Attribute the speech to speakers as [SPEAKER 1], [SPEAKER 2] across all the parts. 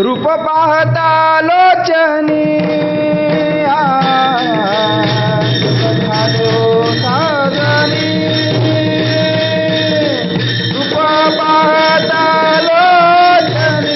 [SPEAKER 1] रूप पाहता लोचनी साजनी रूप पाहता लोचनी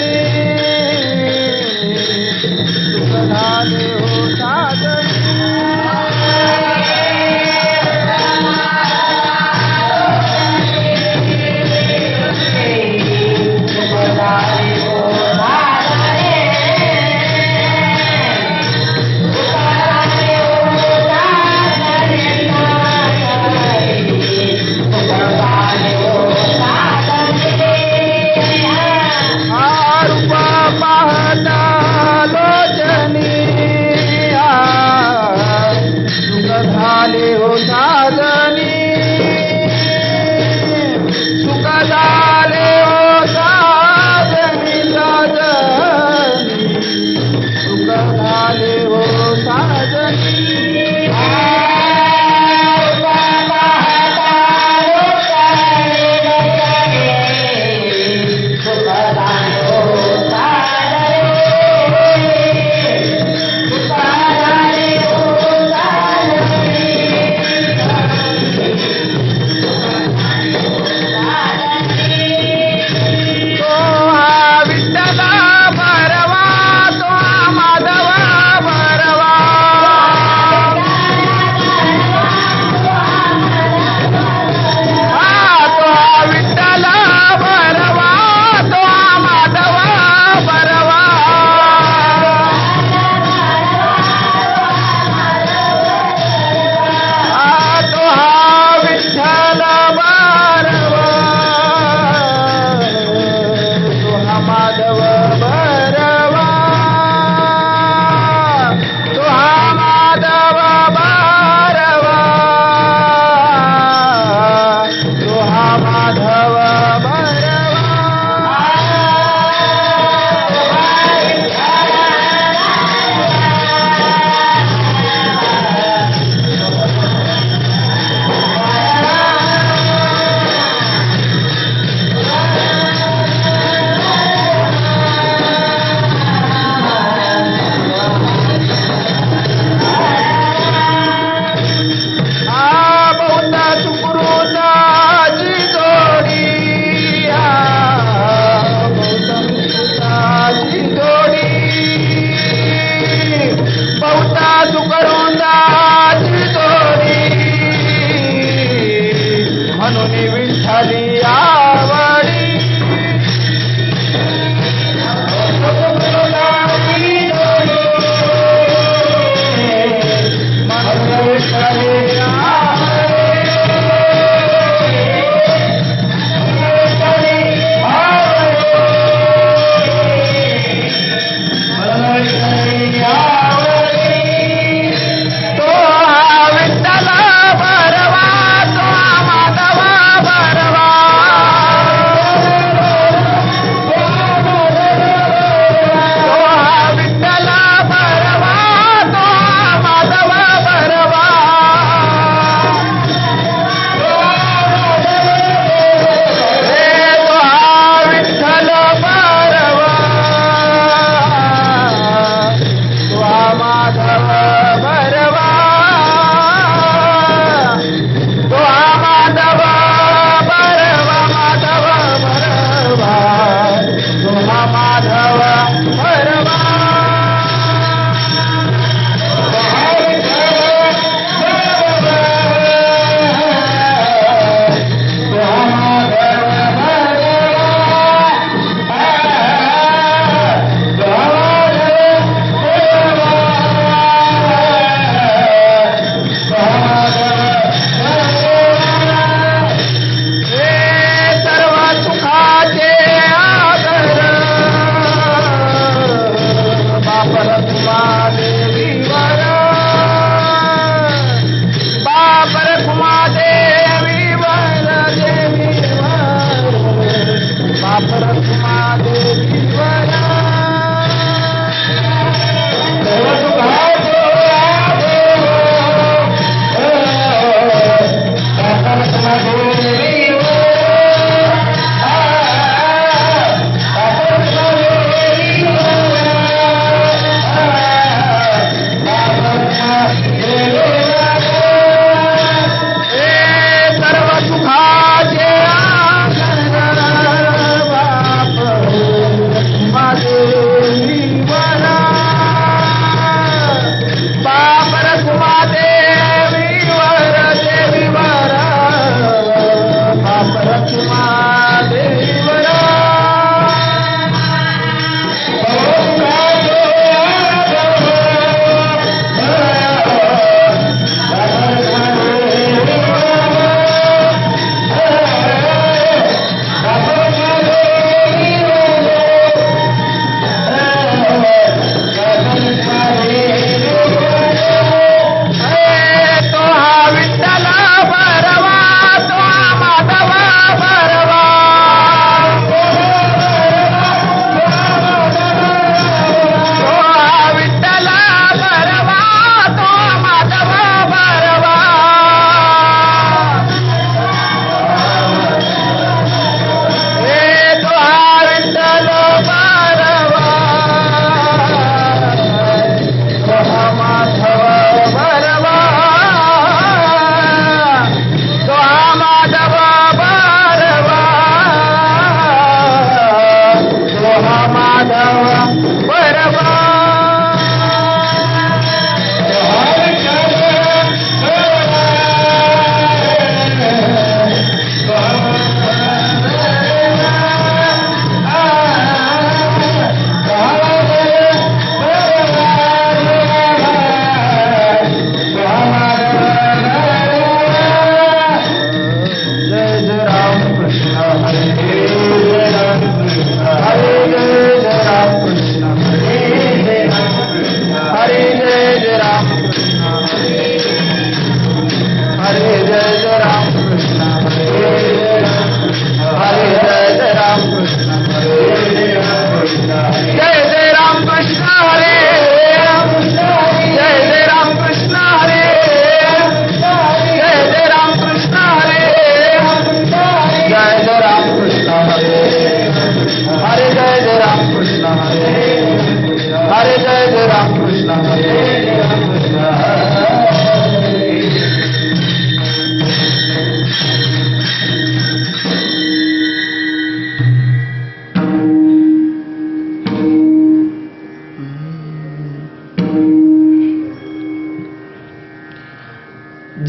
[SPEAKER 1] माधव परबा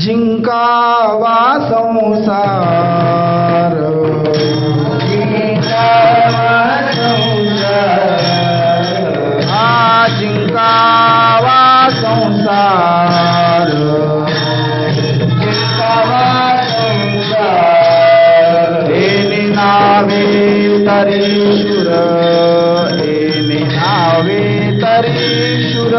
[SPEAKER 1] जिंकावा संसार जिंकावा संसार एने नावे तरीशुर एने नावे तरीशुर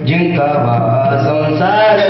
[SPEAKER 2] जिंकावा संसार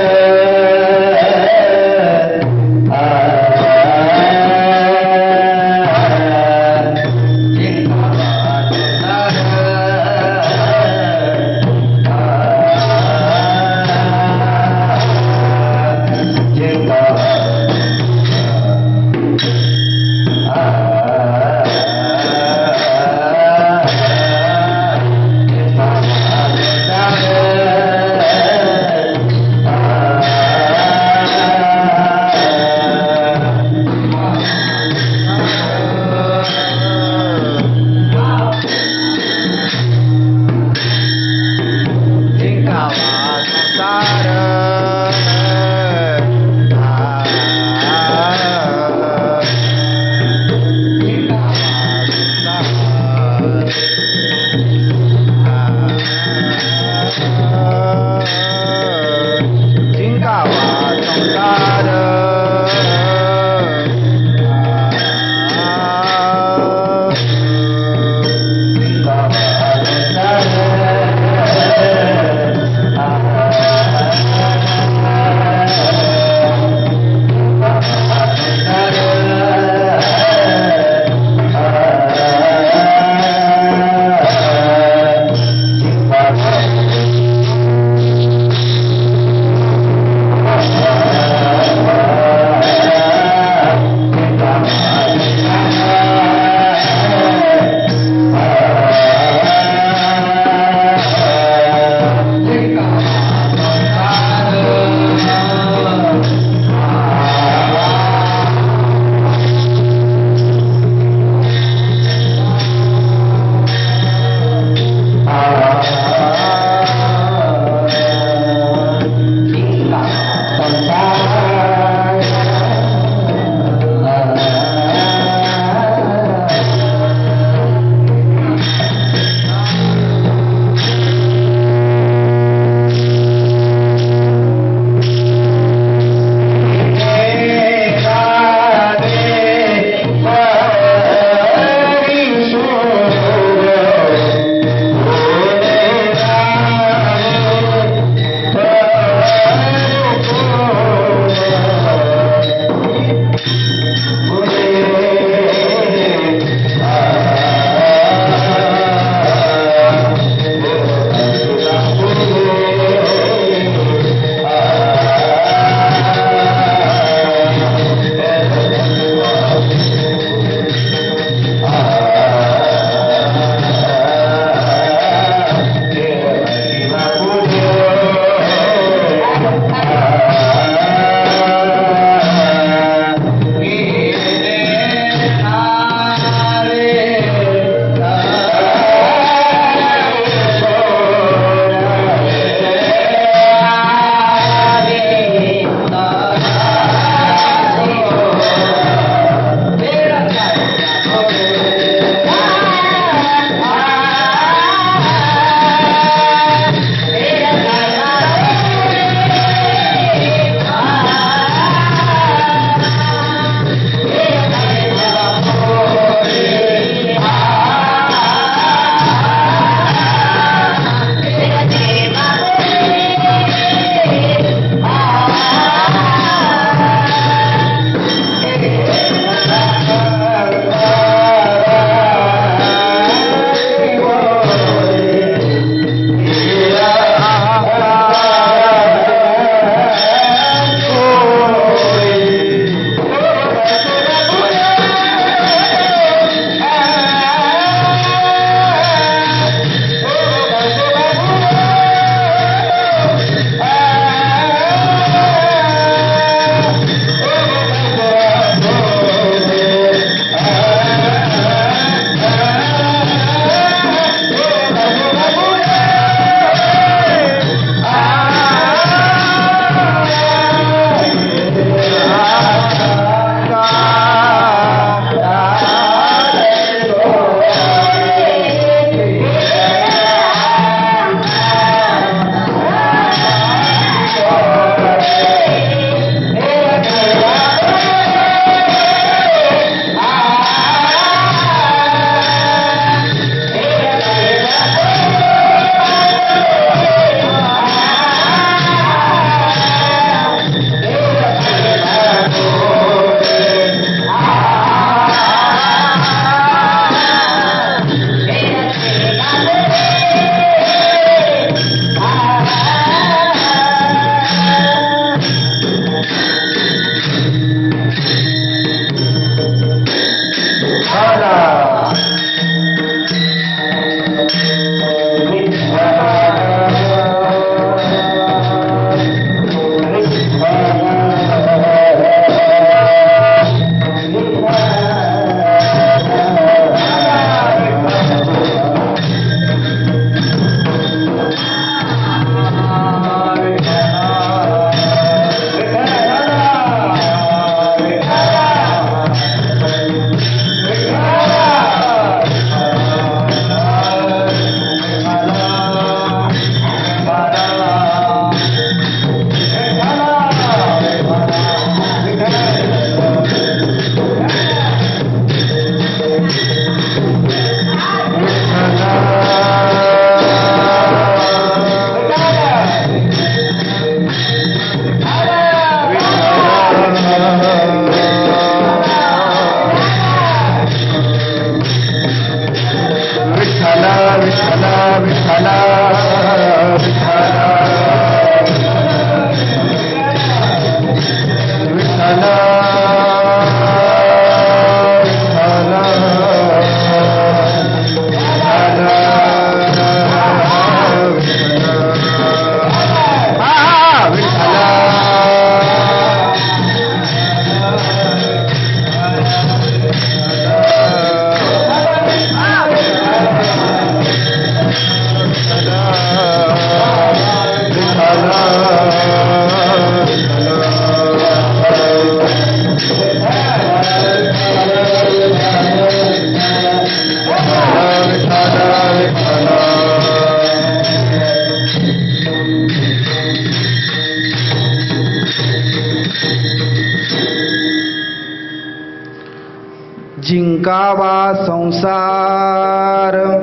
[SPEAKER 1] जिंकावा संसार,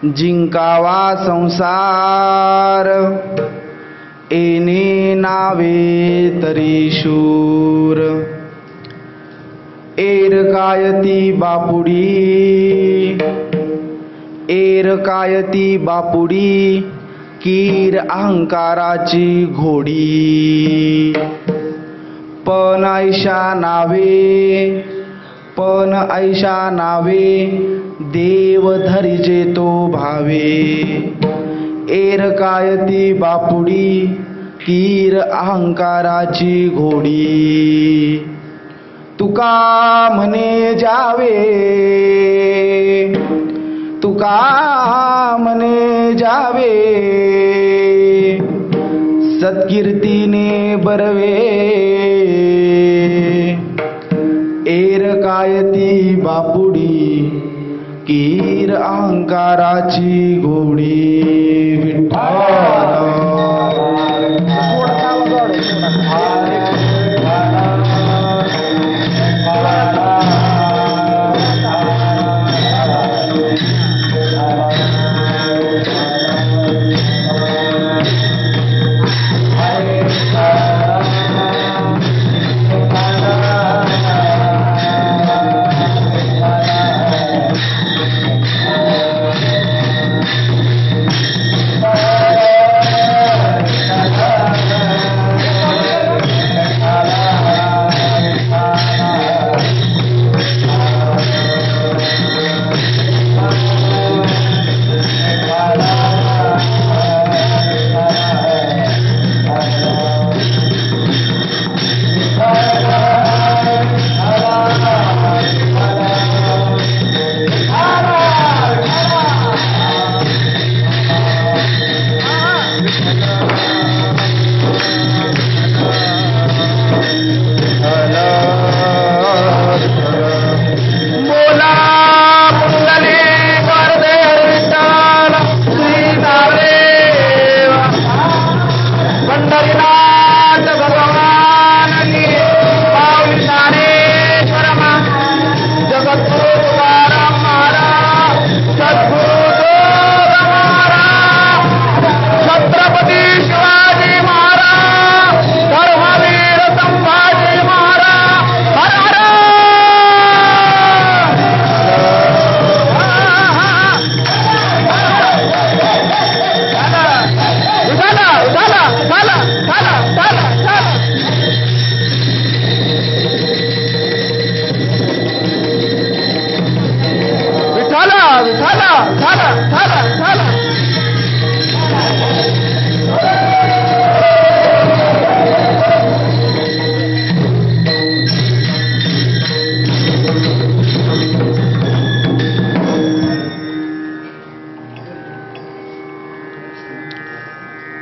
[SPEAKER 1] जिंकावा संसार, येणे नावे तरी शूर. एर कायती बापुडी, एर कायती बापुडी, कीर अहंकाराची घोडी. पण ऐशा नावे, पण ऐशा नावे, देव धरिजे तो भावे. एर कायती बापुडी, कीर अहंकाराची घोडी. तुका म्हणे जावे, तुका म्हणे जावे, सत्कीर्तीने बरवे. एर कायती बापुडी, कीर अहंकाराची घोडी. विठ्ठल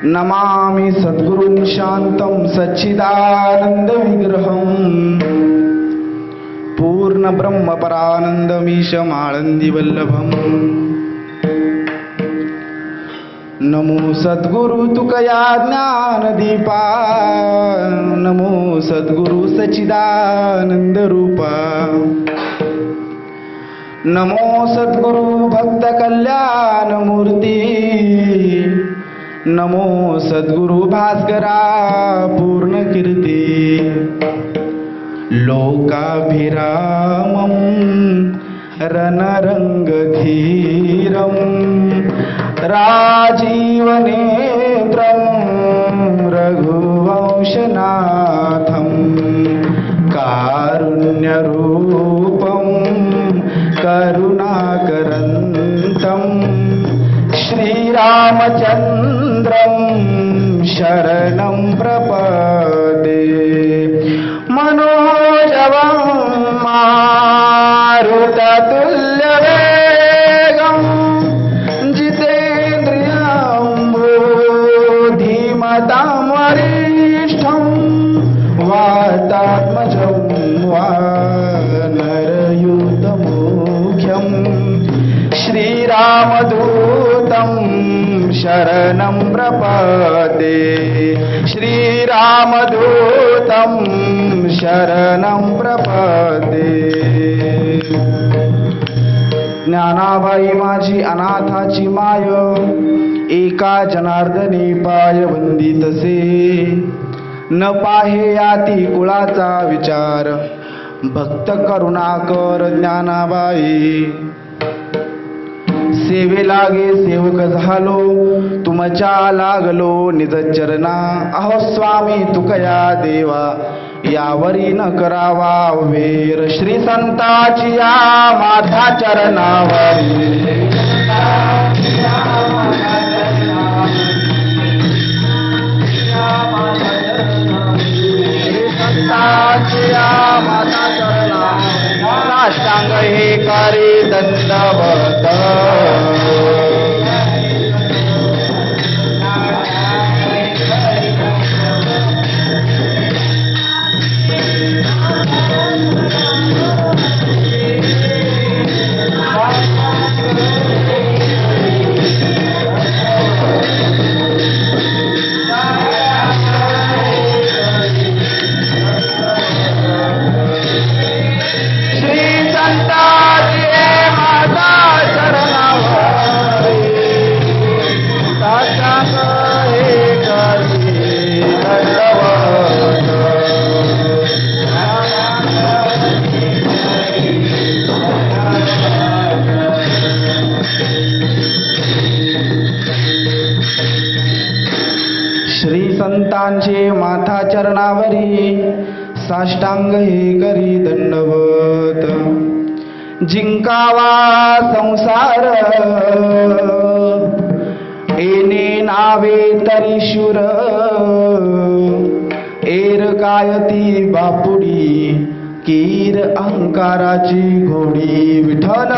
[SPEAKER 1] नमामि सद्गुरुं शान्तं सच्चिदानंद विग्रहं. पूर्ण ब्रह्म परानंदमीशम् आळंदी वल्लभम्. नमो सद्गुरु तुकया ज्ञानदीपा, नमो सद्गुरु सच्चिदानंद रूपा. नमो सद्गुरु भक्त कल्याण मूर्ती, नमो सद्गुरु भास्करा पूर्ण कीर्ती. लोकाभिरामं रणरंगधीरं, राजीवनेत्रं रघुवंशनाथं. कारुण्यरूपं करुणाकरन्तं, श्रीरामचन्द्रं शरणं प्रपदे. मनोजवं मारुततुल्यवेगं, जितेन्द्रियं बुद्धिमतां वरिष्ठं. वातात्मजं वानरयूथमुख्यं, श्रीरामदूतं शरणं प्रपदे. श्रीरामदूतं शरणं प्रपद्ये. ज्ञानाबाई माझी अनाथाची माय, एका जनार्दनी पाय वंदितसे. न पाहे याती कुळाचा विचार, भक्त करुणाकर ज्ञानाबाई. सेवे लागे सेवक झालो, तुमच्या लागलो निज चरणा. अहो स्वामी तुकया देवा, यावरी न करावा वेर. श्री संताची या माथा चरणावरी. माता चरणा साष्टांग हे करी दंडवत. संतांचे माथा चरणावरी साष्टांग हे करी दंडवत. जिंकावा संसार येणे नावे तरी शूर. एर कायती बापुडी कीर अहंकाराची घोडी. विठ्ठल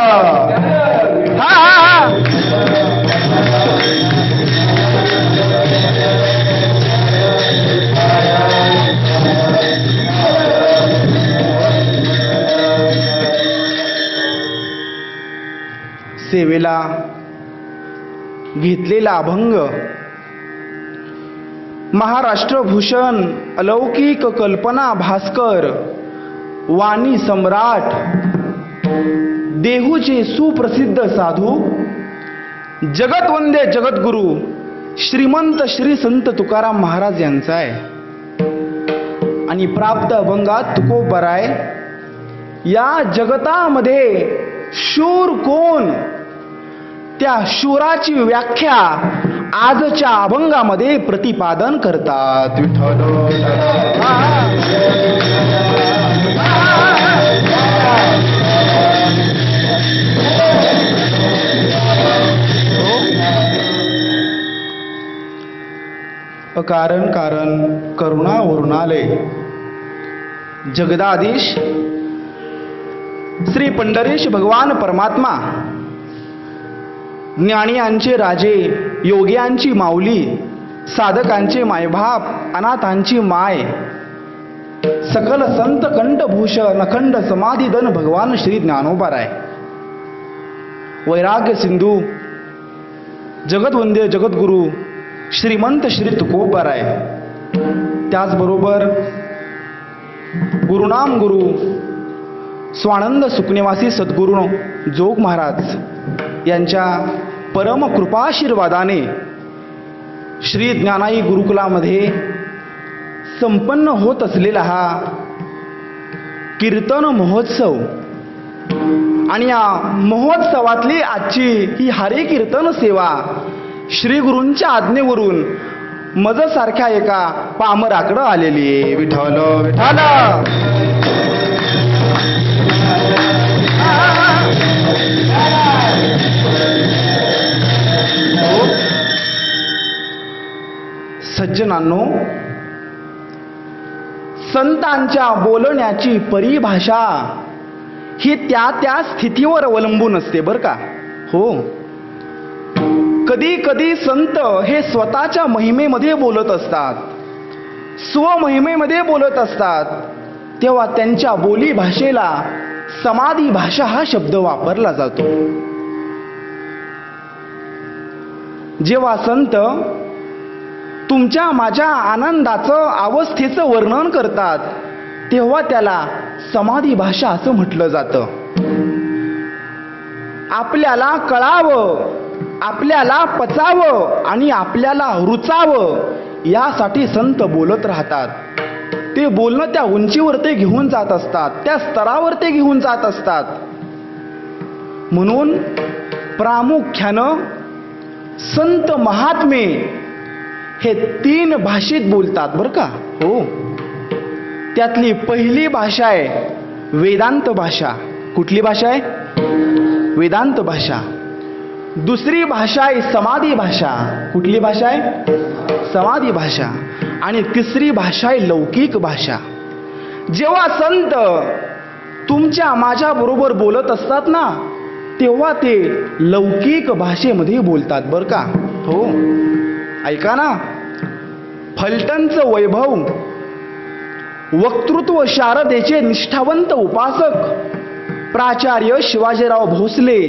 [SPEAKER 1] सेवेला घेतलेला अभंग महाराष्ट्र भूषण अलौकिक कल्पना भास्कर वाणी सम्राट देहूचे सुप्रसिद्ध साधू जगतवंद्य जगद्गुरु श्रीमंत श्री संत तुकाराम महाराज यांचा आहे. आणि प्राप्त अभंगात तुकोबराय या जगतामध्ये शूर कोण, त्या शूराची व्याख्या आजच्या अभंगामध्ये प्रतिपादन करतात. विठ्ठल अकारण कारण करुणा वरुणालय. जगदाधीश श्री पंढरीश भगवान परमात्मा, ज्ञानियांचे राजे, योग्यांची माऊली, साधकांचे मायबाप, अनाथांची माय, सकल संत कंठभूषण अखंड समाधिधन भगवान श्री ज्ञानोबाराय, वैराग्य सिंधू जगतवंद्य जगद्गुरु श्रीमंत श्री तुकोबाराय. त्याचबरोबर गुरुनाम गुरु स्वानंद सुखनिवासी सद्गुरु जोग महाराज यांच्या परम कृपाशीर्वादाने श्री ज्ञानाई गुरुकुलामध्ये संपन्न होत असलेला हा कीर्तन महोत्सव आणि या महोत्सवातली आजची ही हरी कीर्तन सेवा श्री गुरूंच्या आज्ञेवरून मज सारख्या एका पामराकडं आलेली आहे. विठ्ठल विठ्ठल सज्जनांनो, संतांच्या बोलण्याची परिभाषा ही त्या त्या स्थितीवर अवलंबून असते बरं का. हो, कधी कधी संत हे स्वतःच्या महिमेमध्ये बोलत असतात, स्वमहिमेमध्ये बोलत असतात, तेव्हा त्यांच्या बोली भाषेला समाधी भाषा हा शब्द वापरला जातो. जेव्हा संत तुमच्या माझ्या आनंदाचं अवस्थेचं वर्णन करतात तेव्हा त्याला समाधी भाषा असं म्हटलं जातं. आपल्याला कळावं, आपल्याला पचावं आणि आपल्याला रुचावं यासाठी संत बोलत राहतात. ते बोलणं त्या उंचीवर ते घेऊन जात असतात, त्या स्तरावर ते घेऊन जात असतात. म्हणून प्रामुख्यानं संत महात्मे हे 3 भाषेत बोलतात बरं का. हो, त्यातली पहिली भाषा आहे वेदांत भाषा. कुठली भाषा आहे? वेदांत भाषा. दुसरी भाषा आहे समाधी भाषा. कुठली भाषा आहे? समाधी भाषा. आणि तिसरी भाषा आहे लौकिक भाषा. जेव्हा संत तुमच्या माझ्या बरोबर बोलत असतात ना, तेव्हा ते लौकिक भाषेमध्ये बोलतात बरं का. हो, ऐका ना. फलटणचं वैभव, वक्तृत्व शारदेचे निष्ठावंत उपासक प्राचार्य शिवाजीराव भोसले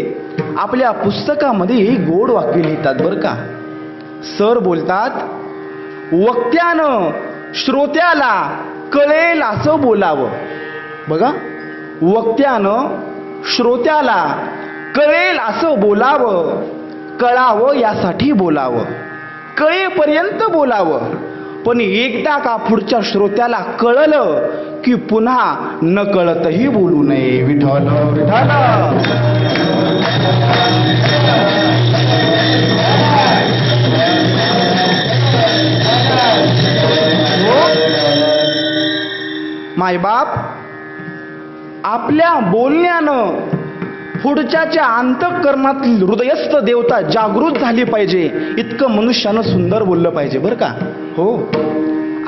[SPEAKER 1] आपल्या पुस्तकामध्ये ही गोड वाक्य लिहितात बरं का. सर बोलतात, वक्त्यानं श्रोत्याला कळेल असं बोलावं. बघा, वक्त्यानं श्रोत्याला कळेल असं बोलावं, कळावं यासाठी बोलावं, कळेपर्यंत बोलावं. पण एकदा का पुढच्या श्रोत्याला कळलं की पुन्हा न कळतही बोलू नये. विठ्ठल विठ्ठल. मायबाप आपल्या बोलण्यानं पुढच्याच्या अंतःकरणातील हृदयस्थ देवता जागृत झाली पाहिजे, इतकं मनुष्यानं सुंदर बोललं पाहिजे बरं का. हो,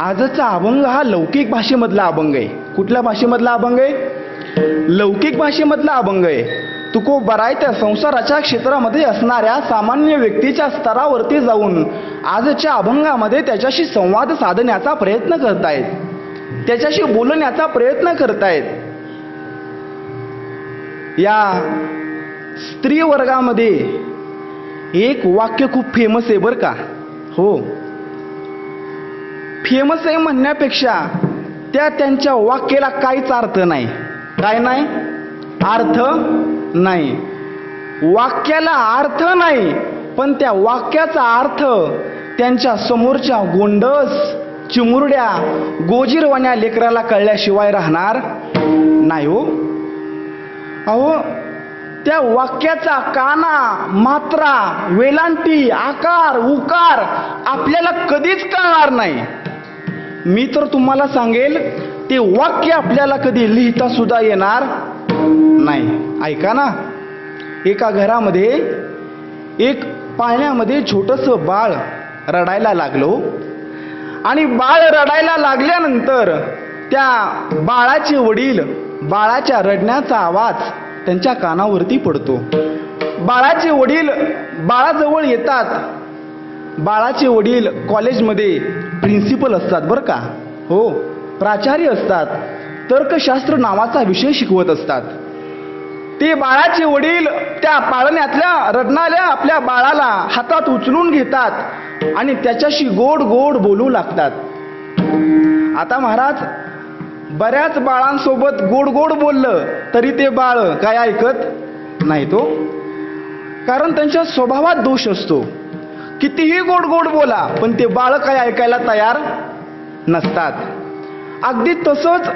[SPEAKER 1] आजचा अभंग हा लौकिक भाषेमधला अभंग आहे. कुठल्या भाषेमधला अभंग आहे? लौकिक भाषेमधला अभंग आहे. तुकोबरायच्या संसाराच्या क्षेत्रामध्ये असणाऱ्या सामान्य व्यक्तीच्या स्तरावरती जाऊन आजच्या अभंगामध्ये त्याच्याशी संवाद साधण्याचा प्रयत्न करतायत, त्याच्याशी बोलण्याचा प्रयत्न करतायत. या स्त्री वर्गामध्ये एक वाक्य खूप फेमस आहे बरं का. हो, फेमस आहे म्हणण्यापेक्षा त्यांच्या वाक्याला काहीच अर्थ नाही. काय नाही? अर्थ नाही. वाक्याला अर्थ नाही, पण त्या वाक्याचा अर्थ त्यांच्या समोरच्या गोंडस चिमुरड्या गोजीरवाण्या लेकराला कळल्याशिवाय राहणार नाही. हो अहो, त्या वाक्याचा काना, मात्रा, वेलांटी, आकार, उकार आपल्याला कधीच कळणार नाही. मी तर तुम्हाला सांगेल, ते वाक्य आपल्याला कधी लिहिता सुद्धा येणार नाही. ऐका ना, एका घरामध्ये एक पाळण्यामध्ये छोटंसं बाळ रडायला लागलो आणि बाळ रडायला लागल्यानंतर त्या बाळाचे वडील बाळाच्या रडण्याचा आवाज त्यांच्या कानावरती पडतो. बाळाचे वडील बाळाजवळ येतात. बाळाचे वडील कॉलेजमध्ये प्रिन्सिपल असतात बरं का. हो, प्राचार्य असतात. तर्कशास्त्र नावाचा विषय शिकवत असतात. ते बाळाचे वडील त्या पाळण्यातल्या रडणाऱ्या आपल्या बाळाला हातात उचलून घेतात आणि त्याच्याशी गोड गोड बोलू लागतात. आता महाराज, बऱ्याच बाळांसोबत गोड गोड बोललं तरी ते बाळ काय ऐकत नाही तो, कारण त्यांच्या स्वभावात दोष असतो. कितीही गोड गोड बोला पण ते बाळ काय ऐकायला तयार नसतात. अगदी तसंच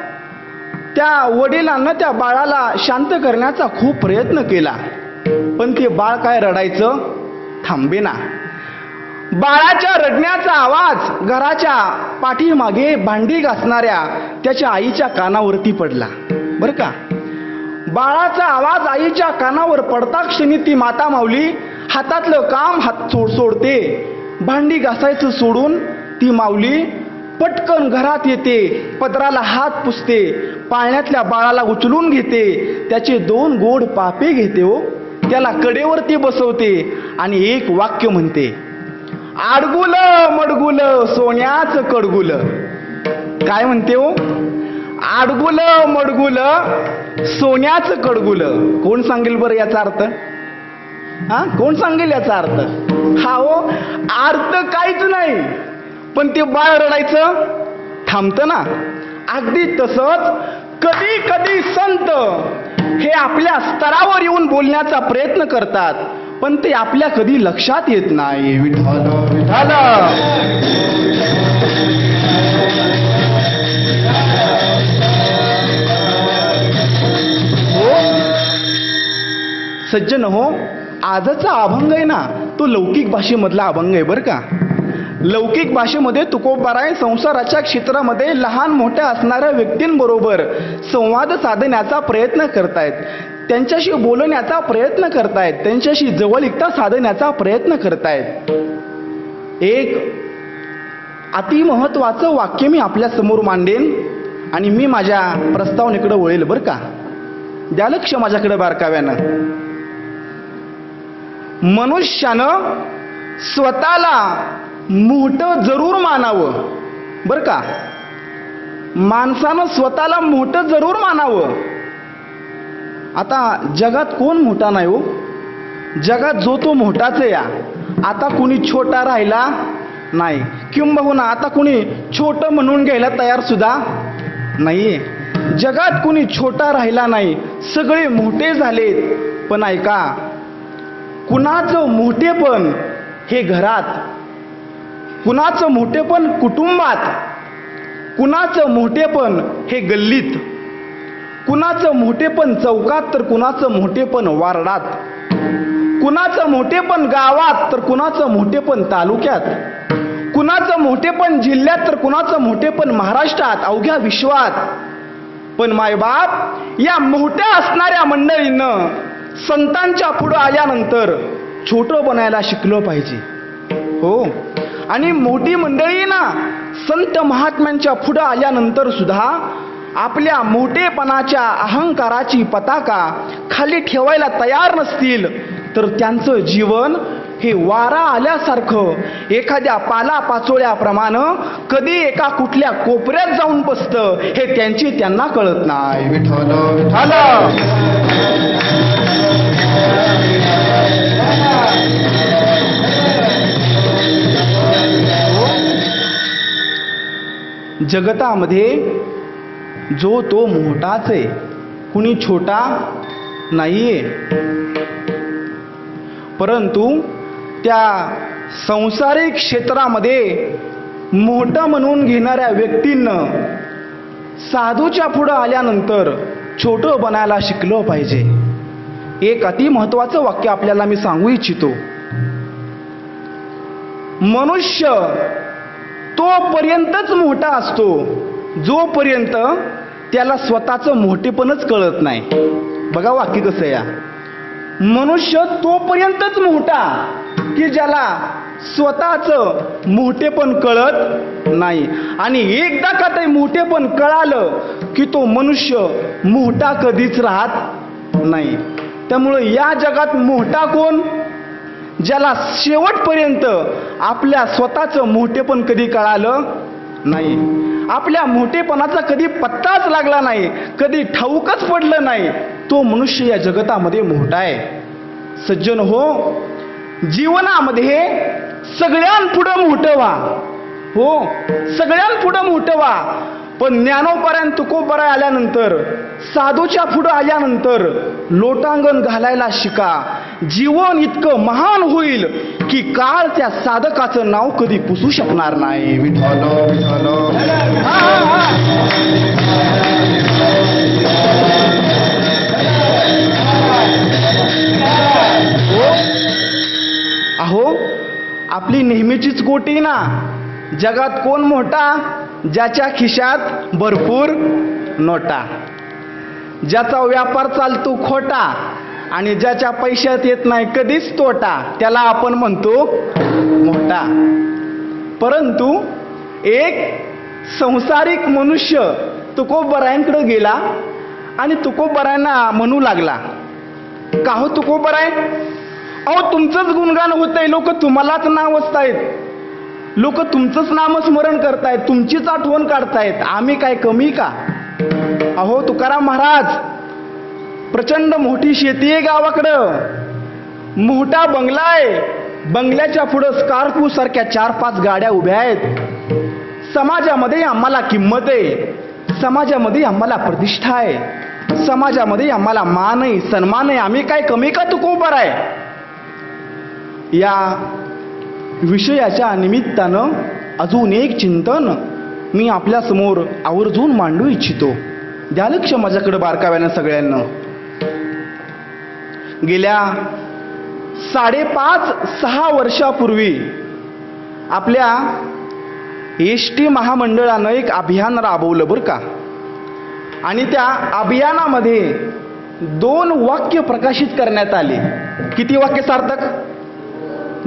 [SPEAKER 1] त्या वडिलांना त्या बाळाला शांत करण्याचा खूप प्रयत्न केला, पण ते बाळ काय रडायचं थांबेना. बाळाच्या रडण्याचा आवाज घराच्या पाठीमागे भांडी घासणाऱ्या त्याच्या आईच्या कानावरती पडला बरं का. बाळाचा आवाज आईच्या कानावर पडता क्षणी ती माता माऊली हातातलं काम सोडते. भांडी घासायचं सोडून ती माऊली पटकन घरात येते, पदराला हात पुसते, पाळण्यातल्या बाळाला उचलून घेते, त्याचे 2 गोड पापे घेते. हो, त्याला कडेवरती बसवते आणि एक वाक्य म्हणते, आडगुल मडगुल सोन्याचं कडगुल. काय म्हणते हो? आडगुल मडगुल सोन्याचं कडगुल. कोण सांगेल बरं याचा अर्थ? कोण सांगेल याचा अर्थ? हा हो, अर्थ काहीच नाही, पण ते बाळ रडायचं थांबतं ना. अगदी तसंच कधी कधी संत हे आपल्या स्तरावर येऊन बोलण्याचा प्रयत्न करतात, पण ते आपल्या कधी लक्षात येत नाही. विठ्ठल विठ्ठल. सज्जन हो, आजचा अभंग आहे ना, तो लौकिक भाषेमधला अभंग आहे बरं का. लौकिक भाषेमध्ये तुकोबाराय संसाराच्या क्षेत्रामध्ये लहान मोठ्या असणाऱ्या व्यक्तींबरोबर संवाद साधण्याचा प्रयत्न करतायत, त्यांच्याशी बोलण्याचा प्रयत्न करतायत, त्यांच्याशी जवळीकता साधण्याचा प्रयत्न करतायत. एक अतिमहत्वाचं वाक्य मी आपल्या समोर मांडेन आणि मी माझ्या प्रस्तावनेकडे वळेल बरं का. द्या लक्ष माझ्याकडे बारकाव्यानं. मनुष्यानं स्वतःला मोठं जरूर मानावं बरं का. माणसानं स्वतःला मोठं जरूर मानावं. आता जगात कोण मोठा नाही हो, जगात जो तो मोठाच आहे. आता कुणी छोटा राहिला नाही, किंबहुना आता कुणी छोटं म्हणून घ्यायला तयार सुद्धा नाहीये. जगात कुणी छोटा राहिला नाही, सगळे मोठे झालेत. पण ऐका, कुणाचं मोठेपण हे घरात, कुणाचं मोठेपण कुटुंबात, कुणाचं मोठेपण हे गल्लीत, कुणाचं मोठेपण चौकात तर कुणाचं मोठेपण वार्डात, कुणाचं मोठेपण गावात तर कुणाचं मोठेपण तालुक्यात, कुणाचं मोठेपण जिल्ह्यात तर कुणाचं मोठेपण महाराष्ट्रात, अवघ्या विश्वात. पण मायबाप या मोठ्या असणाऱ्या मंडळीनं संतांच्या पुढं आल्यानंतर छोटं बनायला शिकलं पाहिजे हो. आणि मोठी मंडळी ना संत महात्म्यांच्या पुढं आल्यानंतर सुद्धा आपल्या मोठेपणाच्या अहंकाराची पताका खाली ठेवायला तयार नसतील तर त्यांचं जीवन हे वारा आल्यासारखं एखाद्या पालापाचोळ्याप्रमाणे कधी एका कुठल्या कोपऱ्यात जाऊन बसतं हे त्यांना कळत नाही. विठ्ठल विठ्ठल. जगतामध्ये जो तो मोठाच आहे, कुणी छोटा नाहीये. परंतु त्या संसारिक क्षेत्रामध्ये मोठं म्हणून घेणाऱ्या व्यक्तींना साधूच्या पुढं आल्यानंतर छोटं बनायला शिकलं पाहिजे. एक अति महत्वाचं वाक्य आपल्याला मी सांगू इच्छितो. मनुष्य तोपर्यंतच मोठा असतो जोपर्यंत त्याला स्वतःचं मोठेपणच कळत नाही. बघा वाक्य कसं या. मनुष्य तोपर्यंतच मोठा की ज्याला स्वतःचं मोठेपण कळत नाही, आणि एकदा का ते मोठेपण कळालं की तो मनुष्य मोठा कधीच राहत नाही. त्यामुळे या जगात मोठा कोण? ज्याला शेवटपर्यंत आपल्या स्वतःचं मोठेपण कधी कळालं नाही, आपल्या मोठेपणाचा कधी पत्ताच लागला नाही, कधी ठाऊकच पडलं नाही, तो मनुष्य या जगतामध्ये मोठा आहे. सज्जन हो, जीवनामध्ये सगळ्यांपुढं मोठं व्हा हो, सगळ्यांपुढं मोठं व्हा. पण ज्ञानोपर्यंत तुकोबाराय आल्यानंतर, साधूच्या पुढं आल्यानंतर लोटांगण घालायला शिका. जीवन इतकं महान होईल की काळ त्या साधकाचं नाव कधी पुसू शकणार नाही. विठ्ठल विठ्ठल. अहो, आपली नेहमीचीच गोटी ना, जगात कोण मोठा? ज्याच्या खिशात भरपूर नोटा, ज्याचा व्यापार चालतो खोटा आणि ज्याच्या पैशात येत नाही कधीच तोटा, त्याला आपण म्हणतो मोठा. परंतु एक संसारिक मनुष्य तुकोबारायांकडे गेला आणि तुकोबारायांना म्हणू लागला, का हो तुकोबाराय, अहो तुमचंच गुणगान होतंय, लोक तुम्हालाच नाव असतायत, लोक तुमचंच नामस्मरण करतायत, तुमचीच आठवण काढतायत, आम्ही काय कमी का? अहो तुकाराम महाराज, प्रचंड मोठी शेती आहे गावाकडं, मोठा बंगला आहे, बंगल्याच्या पुढं स्कॉर्पिओ सारख्या 4-5 गाड्या उभ्या आहेत. समाजामध्ये आम्हाला किंमत आहे, समाजामध्ये आम्हाला प्रतिष्ठा आहे, समाजामध्ये आम्हाला मान आहे, सन्मान आहे, आम्ही काय कमी का तुकोबर आहे? या विषयाच्या निमित्तानं अजून एक चिंतन मी आपल्या समोर आवर्जून मांडू इच्छितो. द्या लक्ष माझ्याकडे बारकाव्यानं सगळ्यांना. गेल्या 5.5-6 वर्षापूर्वी आपल्या एसटी महामंडळानं एक अभियान राबवलं बरं का. आणि त्या अभियानामध्ये 2 वाक्य प्रकाशित करण्यात आले. किती वाक्य सार्थक?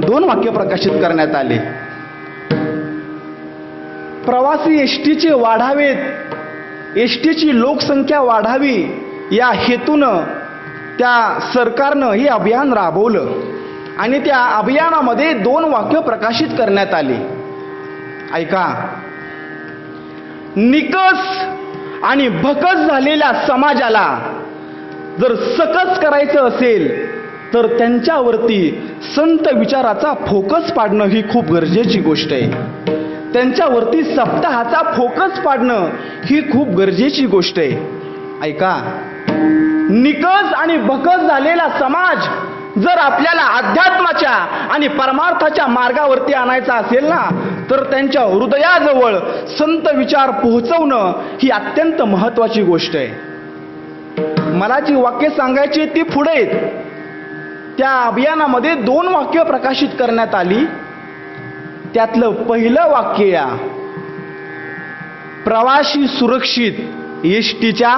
[SPEAKER 1] 2 वाक्य प्रकाशित करण्यात आले. प्रवासी एसटीचे वाढावेत, एसटीची लोकसंख्या वाढावी या हेतूनं त्या सरकारनं हे अभियान राबवलं. आणि त्या अभियानामध्ये 2 वाक्य प्रकाशित करण्यात आली. ऐका. निकस आणि भकस झालेल्या समाजाला जर सकस करायचं असेल तर त्यांच्यावरती संत विचाराचा फोकस पाडणं ही खूप गरजेची गोष्ट आहे. त्यांच्यावरती सप्ताहाचा फोकस पाडणं ही खूप गरजेची गोष्ट आहे. ऐका. निकस आणि भकस झालेला समाज जर आपल्याला अध्यात्माच्या आणि परमार्थाच्या मार्गावरती आणायचा असेल ना, तर त्यांच्या हृदयाजवळ संत विचार पोहोचवणं ही अत्यंत महत्त्वाची गोष्ट आहे. मला जी वाक्य सांगायची ती पुढे आहेत. त्या अभियानामध्ये 2 वाक्य प्रकाशित करण्यात आली. त्यातलं पहिलं वाक्य या प्रवासी सुरक्षित एसटीच्या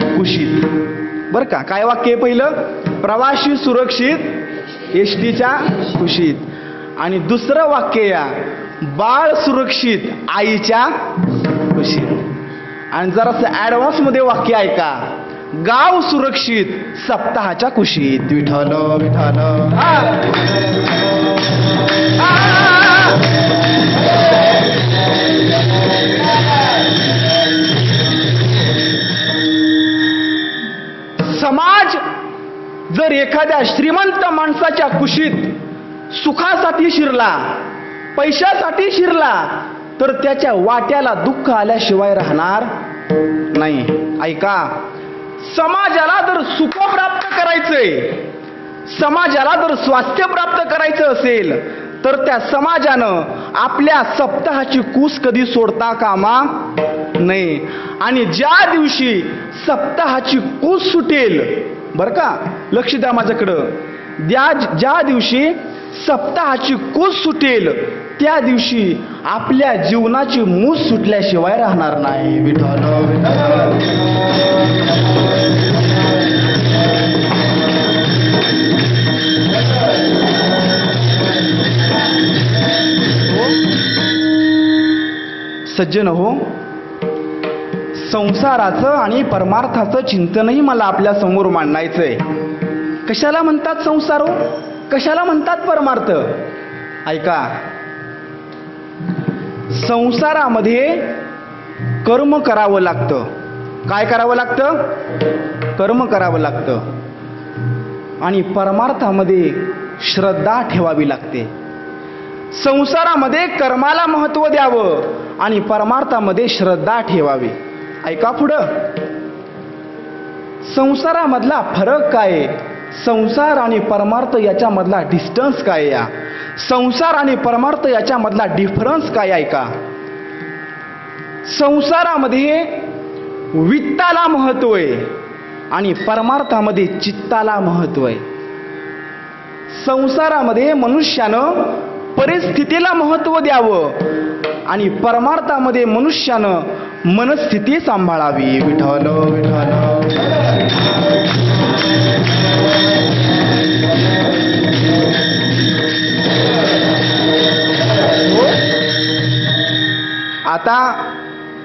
[SPEAKER 1] कुशीत. बरं का. काय वाक्य पहिलं? प्रवासी सुरक्षित एसटीच्या कुशीत. आणि दुसरं वाक्य या बाळ सुरक्षित आईच्या कुशीत. आणि जरासं ॲडव्हान्स मध्ये वाक्य ऐका. गाव सुरक्षित सप्ताहाच्या कुशीत. विठ्ठल विठ्ठल. समाज जर एखाद्या श्रीमंत माणसाच्या कुशीत सुखासाठी शिरला, पैशासाठी शिरला, तर त्याच्या वाट्याला दुःख आल्याशिवाय राहणार नाही. ऐका. समाजाला जर सुख प्राप्त करायचंय, समाजाला जर स्वास्थ्य प्राप्त करायचं असेल तर त्या समाजानं आपल्या सप्ताहाची कूस कधी सोडता कामा नाही. आणि ज्या दिवशी सप्ताहाची कूस सुटेल, बरं का, लक्ष द्या माझ्याकडं, ज्या दिवशी सप्ताहाची कूस सुटेल त्या दिवशी आपल्या जीवनाची मूस सुटल्याशिवाय राहणार नाही. विठ्ठल सज्जन हो, संसाराचं आणि परमार्थाचं चिंतनही मला आपल्या समोर मांडायचंय. कशाला म्हणतात संसार हो? कशाला म्हणतात परमार्थ? ऐका. संसारामध्ये कर्म करावं लागतं. काय करावं लागतं? कर्म करावं लागतं. आणि परमार्थामध्ये श्रद्धा ठेवावी लागते. संसारामध्ये कर्माला महत्त्व द्यावं आणि परमार्थामध्ये श्रद्धा ठेवावी. ऐका पुढं. संसारामधला फरक काय? संसार आणि परमार्थ याच्यामधला डिस्टन्स काय? या संसार आणि परमार्थ याच्यामधला डिफरन्स काय? ऐका. संसारामध्ये वित्ताला महत्त्व आहे आणि परमार्थामध्ये चित्ताला महत्त्व आहे. संसारामध्ये मनुष्यानं परिस्थितीला महत्त्व द्यावं आणि परमार्थामध्ये मनुष्यानं मनस्थिती सांभाळावी. विठ्ठल विठ्ठल. आता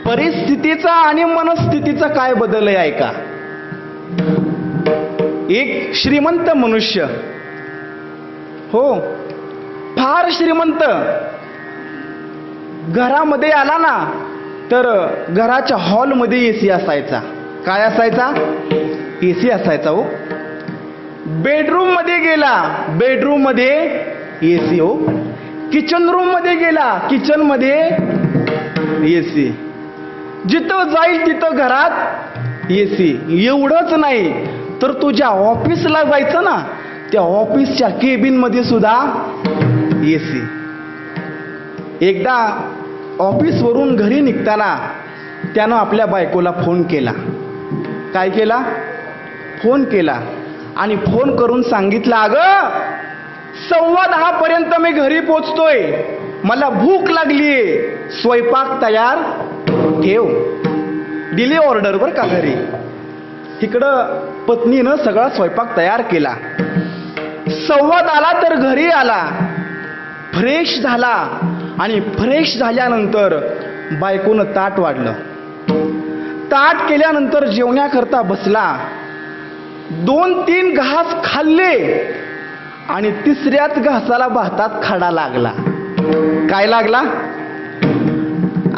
[SPEAKER 1] परिस्थितीचा आणि मनस्थितीचा काय बदल आहे? ऐका. एक श्रीमंत मनुष्य, हो फार श्रीमंत, घरामध्ये आला ना तर घराच्या हॉलमध्ये एसी असायचा. काय असायचा? एसी असायचा. हो. बेडरूम मध्ये गेला, बेडरूम मध्ये एसी. हो. किचन रूम मध्ये गेला, किचन मध्ये एसी. जिथं जाईल तिथं घरात एसी. एवढंच नाही तर तुझ्या ऑफिसला जायचं ना, त्या ऑफिसच्या केबिन मध्ये सुद्धा एसी. एकदा ऑफिसवरून घरी निघताना त्यानं आपल्या बायकोला फोन केला. काय केला? फोन केला आणि फोन करून सांगितलं, अगं 10:15 पर्यंत मी घरी पोचतोय, मला भूक लागलीये, स्वयंपाक तयार ठेव. दिली ऑर्डर बर का घरी. इकडं पत्नीनं सगळा स्वयंपाक तयार केला. 10:15 तर घरी आला, फ्रेश झाला आणि फ्रेश झाल्यानंतर बायकोनं ताट वाढलं. ताट केल्यानंतर जेवण्याकरता बसला. 2-3 घास खाल्ले आणि तिसऱ्याच घासाला भातात खडा लागला. काय लागला?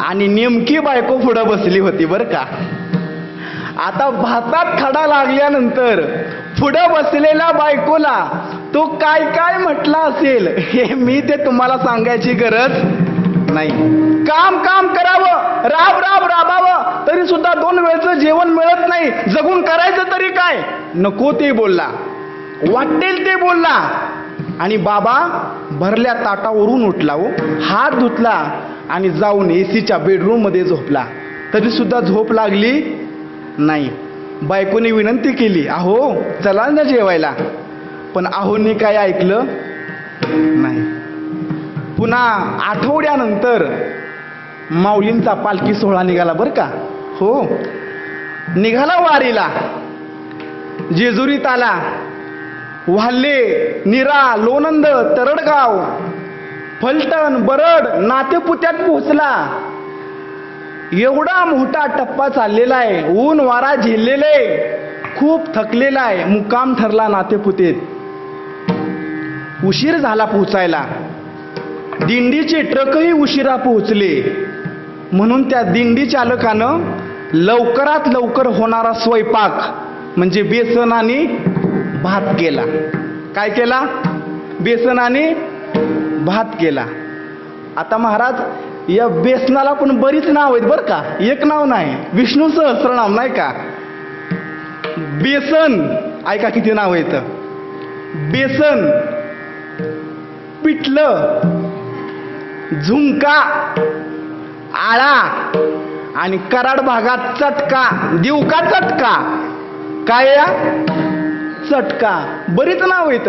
[SPEAKER 1] आणि नेमकी बायको पुढं बसली होती बर का. आता भातात खडा लागल्यानंतर पुढं बसलेल्या बायकोला तो काय काय म्हटला असेल हे मी ते तुम्हाला सांगायची गरज नाही. काम काम करावं, राब राब राबावं, तरी सुद्धा 2 वेळचं जेवण मिळत नाही, जगून करायचं तरी काय? नको ते बोलला, वाटेल ते बोलला. आणि बाबा भरल्या ताटावरून उठला, हात धुतला आणि जाऊन एसीच्या बेडरूम मध्ये झोपला. तरी सुद्धा झोप लागली नाही. बायकोने विनंती केली, अहो चला ना जेवायला. पण अहोंनी काय ऐकलं नाही. पुन्हा आठवड्यानंतर माऊलींचा पालखी सोहळा निघाला बर का. हो, निघाला वारीला. जेजुरीत आला. वाल्हे, नीरा, लोणंद, तरडगाव, फलटण, बरड, नातेपुत्यात पोहोचला. एवढा मोठा टप्पा चाललेला आहे, ऊन वारा झेललेला आहे, खूप थकलेला आहे. मुक्काम ठरला नातेपुतेत. उशीर झाला पोहोचायला. दिंडीचे ट्रकही उशिरा पोहोचले. म्हणून त्या दिंडी चालकानं लवकरात लवकर होणारा स्वयंपाक म्हणजे बेसन आणि भात केला. काय केला? बेसन आणि भात केला. आता महाराज या बेसनाला पण बरीच नाव आहेत बर का, एक नाव नाही, विष्णू सहस्त्रनाम नाही का. बेसन ऐका किती नाव आहेत. बेसन, पिठलं, झुंका, आळा आणि कराड भागात चटका. देऊ का चटका? काय या चटका, बरीच नाव आहेत.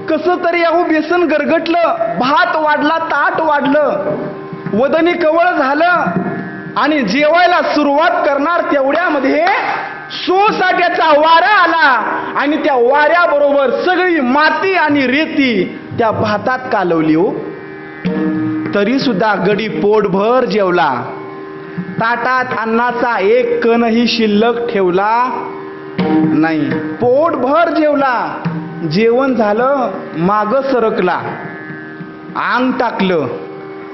[SPEAKER 1] कसं तरी अहो बेसन गरगटलं, भात वाढला, ताट वाढलं, वदनी कवळ झालं आणि जेवायला सुरुवात करणार तेवढ्यामध्ये सोसाट्याचा वारा आला आणि त्या वाऱ्याबरोबर सगळी माती आणि रेती त्या भातात कालवली. हो, तरी सुद्धा गडी पोटभर जेवला. ताटात अन्नाचा एक कणही शिल्लक ठेवला नाही. पोटभर जेवला. जेवण झालं, माग सरकला, अंग टाकलं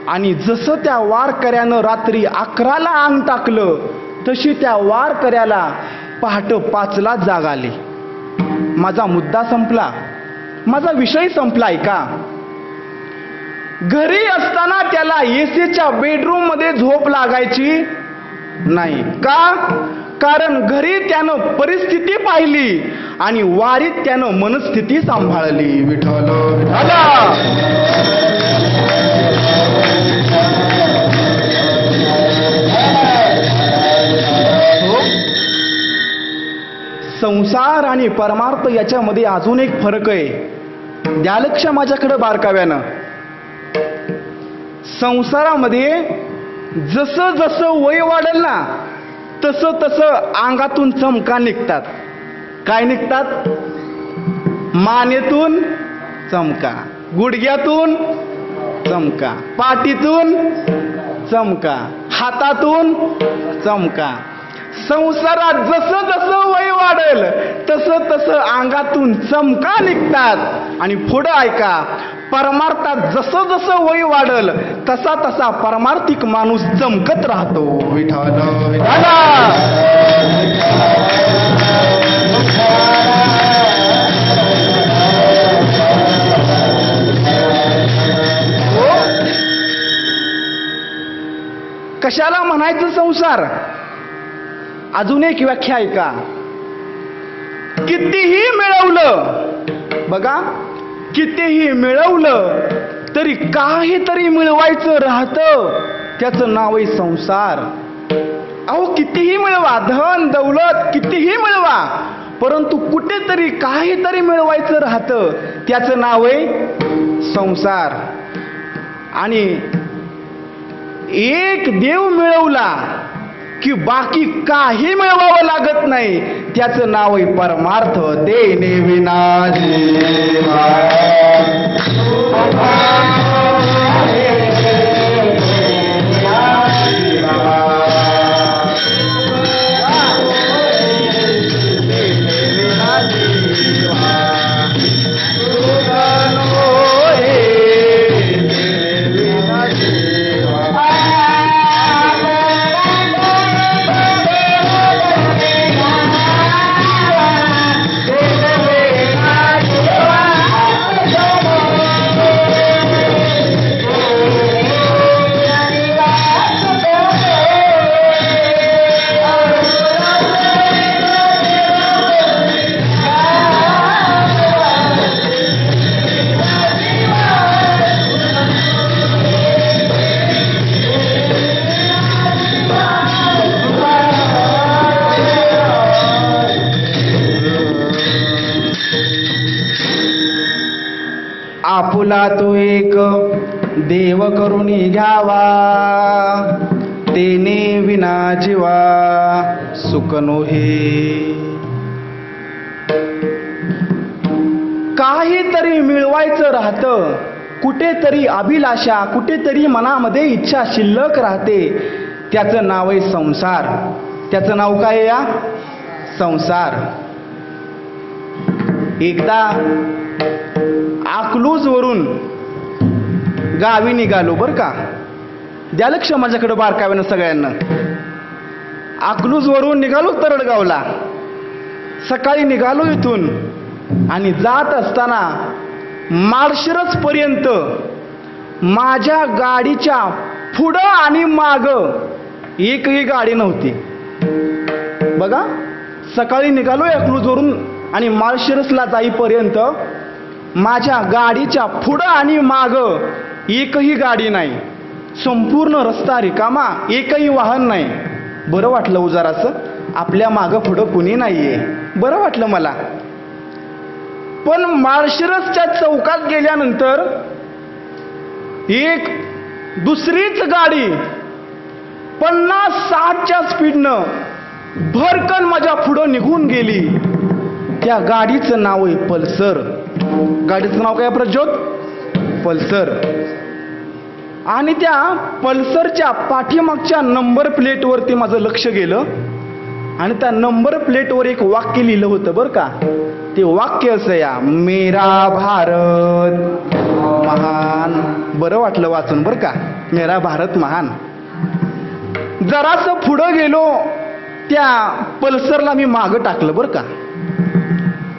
[SPEAKER 1] आणि जसं त्या वारकऱ्यानं रात्री 11ला अंग टाकलं तशी त्या वारकऱ्याला पहाटे 5ला जाग आली. माझा मुद्दा संपला, माझा विषय संपलाय का? घरी असताना त्याला एसीच्या बेडरूम मध्ये झोप लागायची नाही का? कारण घरी त्यानं परिस्थिती पाहिली आणि वारीत त्यानं मनस्थिती सांभाळली. विठ्ठल संसार आणि परमार्थ याच्यामध्ये अजून एक फरक आहे. द्या लक्ष माझ्याकडे बारकाव्यानं. संसारामध्ये जसं जसं वय वाढेल ना तसं तसं अंगातून चमका निघतात. काय निघतात? मानेतून चमका, गुडघ्यातून चमका, पाठीतून चमका, हातातून चमका. संसारात जसं जसं वय वाढेल तसं तसं अंगातून चमका निघतात. आणि पुढं ऐका, परमार्थात जसं जसं वय वाढेल तसा तसा परमार्थिक माणूस चमकत राहतो. विठ्ठल विठ्ठल. कशाला म्हणायचं संसार. अजून एक व्याख्या ऐका. कितीही मिळवलं, बघा, कितीही मिळवलं तरी काहीतरी मिळवायचं राहतं, त्याचं नाव आहे संसार. अहो, कितीही मिळवा, धन दौलत कितीही मिळवा, परंतु कुठेतरी काहीतरी मिळवायचं राहतं, त्याचं नाव आहे संसार. आणि एक देव मिळवला की बाकी काही मिळवावं लागत नाही, त्याचं नाव आहे परमार्थ. देणे विना जीवा. आपुला तो एक देव करून घ्यावा, तेने विना जीवा सुख नोहे. काहीतरी मिळवायचं राहतं, कुठेतरी अभिलाषा, कुठेतरी मनामध्ये इच्छा शिल्लक राहते, त्याचं नाव आहे संसार. त्याचं नाव काय आहे? या संसार. एकदा अकलूज वरून गावी निघालो बरं का. द्या लक्ष माझ्याकडे बारकाव्यानं सगळ्यांना. अकलूज वरून निघालो तरडगावला. सकाळी निघालो इथून आणि जात असताना माळशिरस पर्यंत माझ्या गाडीच्या पुढं आणि मागं एकही गाडी नव्हती. बघा, सकाळी निघालो अकलूज वरून आणि माळशिरसला जाईपर्यंत माझ्या गाडीच्या पुढं आणि मागं एकही गाडी नाही. संपूर्ण रस्ता रिकामा, एकही वाहन नाही. बरं वाटलं हो जरासं, आपल्या मागं पुढं कुणी नाहीये. बरं वाटलं मला. पण माळशिरसच्या चौकात गेल्यानंतर एक दुसरीच गाडी 50-60च्या स्पीडनं भरकन माझ्या पुढं निघून गेली. त्या गाडीचं नाव आहे पल्सर. गाडीचं नाव काय प्रज्योत? पल्सर. आणि त्या पल्सरच्या पाठीमागच्या नंबर प्लेटवरती माझं लक्ष गेलं आणि त्या नंबर प्लेटवर एक वाक्य लिहिलं होतं बरं का. ते वाक्य असं या, मेरा भारत महान. बरं वाटलं वाचून बरं का, मेरा भारत महान. जरासं पुढं गेलो, त्या पल्सरला मी मागं टाकलं बरं का.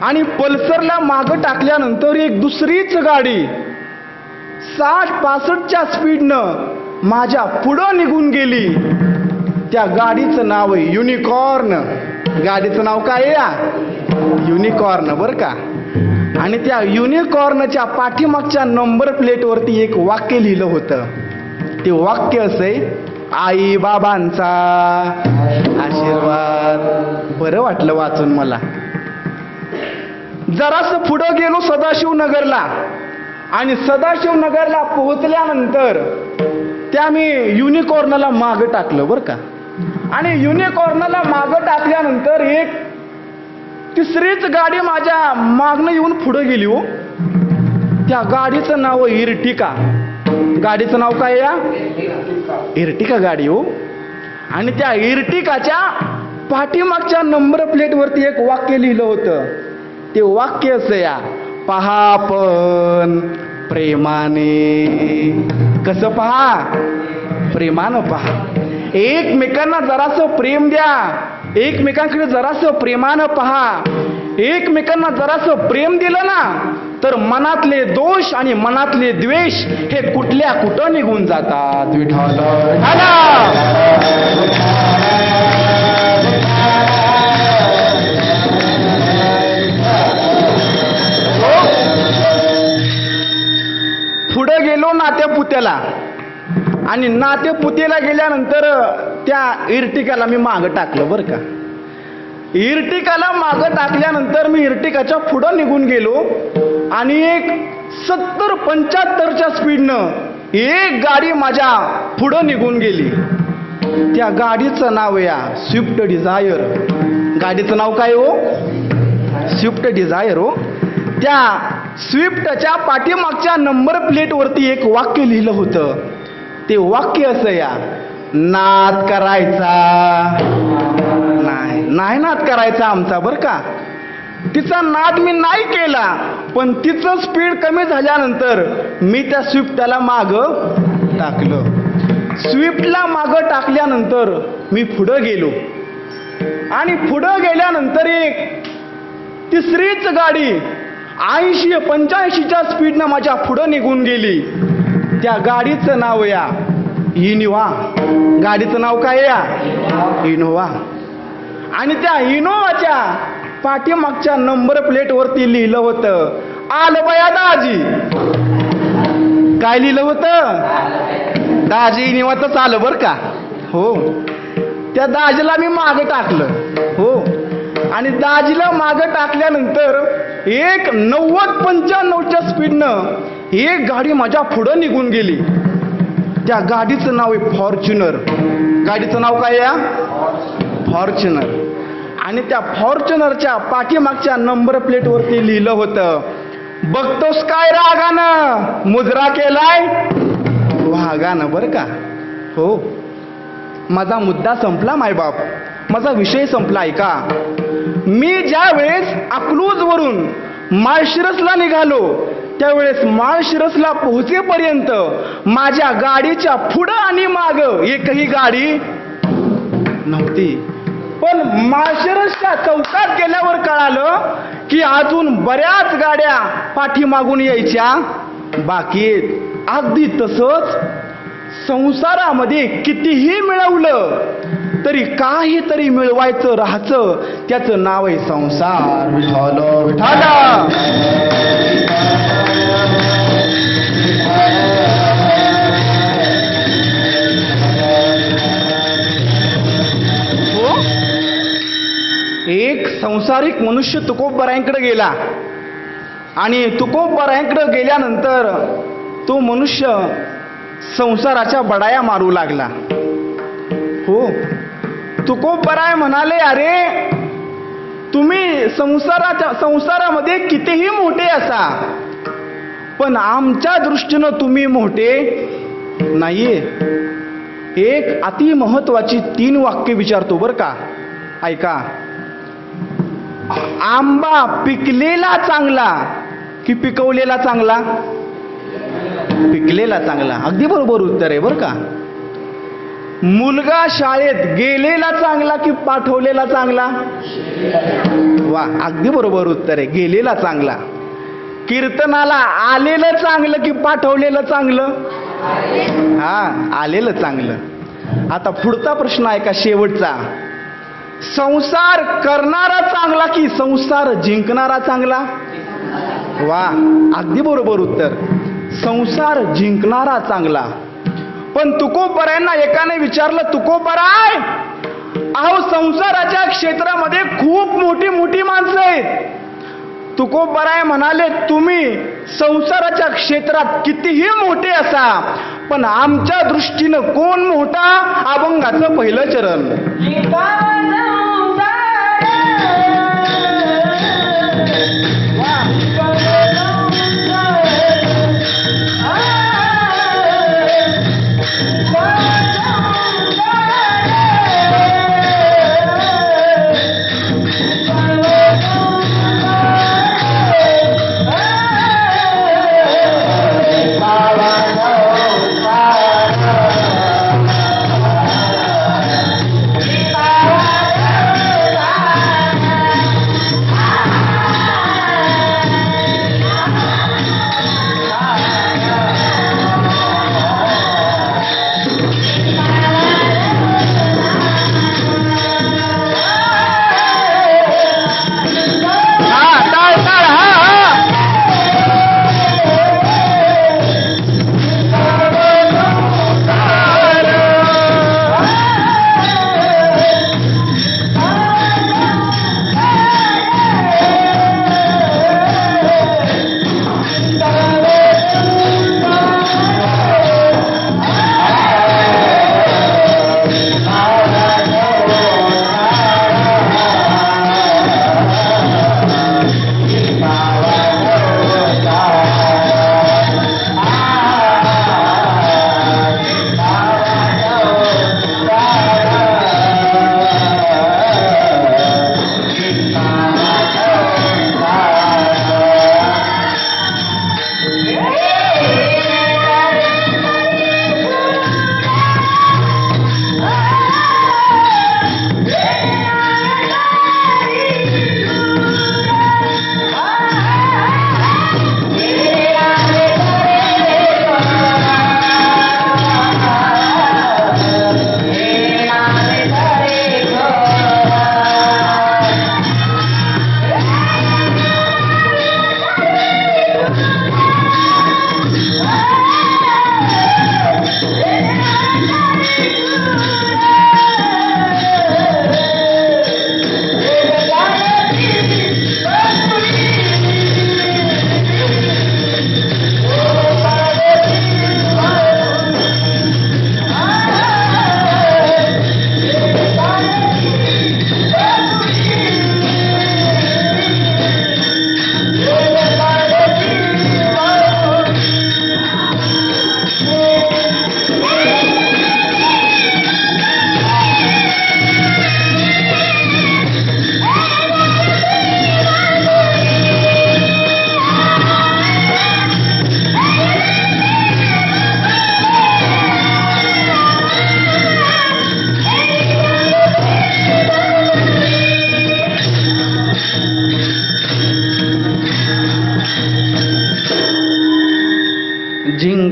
[SPEAKER 1] आणि पल्सरला मागं टाकल्यानंतर एक दुसरीच गाडी 60-65च्या स्पीडनं माझ्या पुढं निघून गेली. त्या गाडीचं नाव आहे युनिकॉर्न. गाडीचं नाव काय आहे? युनिकॉर्न बरं का. आणि त्या युनिकॉर्नच्या पाठीमागच्या नंबर प्लेटवरती एक वाक्य लिहिलं होतं. ते वाक्य असे, आई बाबांचा आशीर्वाद. बरं वाटलं वाचून मला. जरासं पुढं गेलो सदाशिवनगरला आणि सदाशिवनगरला पोहोचल्यानंतर त्या मी युनिकॉर्नला मागं टाकलं बरं का. आणि युनिकॉर्नला मागं टाकल्यानंतर एक तिसरीच गाडी माझ्या मागनं येऊन पुढं गेली हो. त्या गाडीचं नाव इर्टिका. गाडीचं नाव काय या? इर्टिका गाडी हो. आणि त्या इर्टिकाच्या पाठीमागच्या नंबर प्लेटवरती एक वाक्य लिहिलं होतं. ते वाक्य असं या, पहा पण प्रेमाने. कसं पहा? प्रेमानं पहा. एकमेकांना जरासं प्रेम द्या, एकमेकांकडे जरासं प्रेमानं पहा. एकमेकांना जरासं प्रेम दिलं ना तर मनातले दोष आणि मनातले द्वेष हे कुठल्या कुठं निघून जातात. विठ्ठल पुढे गेलो नात्या पुत्याला आणि नाते पुतेला गेल्यानंतर त्या इर्टिकाला मी मागं टाकलं बरं का. इर्टिकाला मागं टाकल्यानंतर मी इर्टिकाच्या पुढं निघून गेलो आणि एक 70-75च्या स्पीडनं एक गाडी माझ्या पुढं निघून गेली. त्या गाडीचं नाव या स्विफ्ट डिझायर. गाडीचं नाव काय हो? स्विफ्ट डिझायर हो. त्या स्विफ्टच्या पाठीमागच्या नंबर प्लेटवरती एक वाक्य लिहिलं होतं. ते वाक्य असं या, नाद करायचा नाही. नाही नाद करायचा आमचा बरं का. तिचा नाद मी नाही केला, पण तिचं स्पीड कमी झाल्यानंतर मी त्या स्विफ्टला मागं टाकलं. स्विफ्टला मागं टाकल्यानंतर मी पुढं गेलो आणि पुढं गेल्यानंतर एक तिसरीच गाडी 80-85च्या स्पीडनं माझ्या पुढं निघून गेली. त्या गाडीचं नाव या इनोवा. गाडीचं नाव काय या? इनोवा. आणि त्या इनोवाच्या पाठीमागच्या नंबर प्लेटवरती लिहिलं होतं, आलबया दाजी. काय लिहिलं होतं? दाजी इनोवाच आलं बरं का. हो, त्या दाजीला मी मागं टाकलं. हो, आणि दाजीला मागं टाकल्यानंतर एक 90-95च्या स्पीडनं एक गाडी माझ्या पुढं निघून गेली. त्या गाडीचं नाव आहे फॉर्च्युनर. गाडीचं नाव काय या? फॉर्च्युनर. आणि त्या फॉर्च्युनरच्या पाठीमागच्या नंबर प्लेटवरती लिहिलं होतं, बघतोस काय रागानं मुजरा केलाय वागानं. बरं का. हो, माझा मुद्दा संपला मायबाप, माझा विषय संपला. ऐका, मी ज्या वेळेस अकलूजवरून माळशिरसला निघालो त्यावेळेस माळशिरसला पोहोचेपर्यंत माझ्या गाडीच्या पुढं आणि मागं एकही गाडी नव्हती. पण माळशिरसच्या चौकात गेल्यावर कळालं की अजून बऱ्याच गाड्या पाठीमागून यायच्या बाकी आहेत. अगदी तसंच संसारामध्ये कितीही मिळवलं तरी काहीतरी मिळवायचं राहायचं, त्याचं नाव आहे संसार. विठ्ठल विठ्ठल. हो, एक संसारिक मनुष्य तुकोबरायांकडे गेला आणि तुकोबरायांकडे गेल्यानंतर तो मनुष्य संसाराच्या बडाया मारू लागला. हो, तुकोबराय म्हणाले, अरे तुम्ही संसारामध्ये कितीही मोठे असा, पण आमच्या दृष्टीनं तुम्ही मोठे नाहीये. एक अति महत्वाची 3 वाक्य विचारतो बरं का. ऐका, आंबा पिकलेला चांगला की पिकवलेला चांगला? पिकलेला चांगला. अगदी बरोबर उत्तर आहे बरं का. मुलगा शाळेत गेलेला चांगला की पाठवलेला चांगला? वा, अगदी बरोबर उत्तर आहे, गेलेला चांगला. कीर्तनाला आलेलं चांगलं की पाठवलेलं चांगलं? हा, आलेलं चांगलं. आता पुढचा प्रश्न आहे का शेवटचा, संसार करणारा चांगला की संसार जिंकणारा चांगला? वा, अगदी बरोबर उत्तर, संसार जिंकणारा चांगला. पण तुकोबरायांना एकाने विचारलं, तुकोबराय, अहो संसाराच्या क्षेत्रामध्ये खूप मोठी मोठी माणसं आहेत. तुकोबराय म्हणाले, तुम्ही संसाराच्या क्षेत्रात कितीही मोठे असा, पण आमच्या दृष्टीनं कोण मोठा? अभंगाचं पहिलं चरण.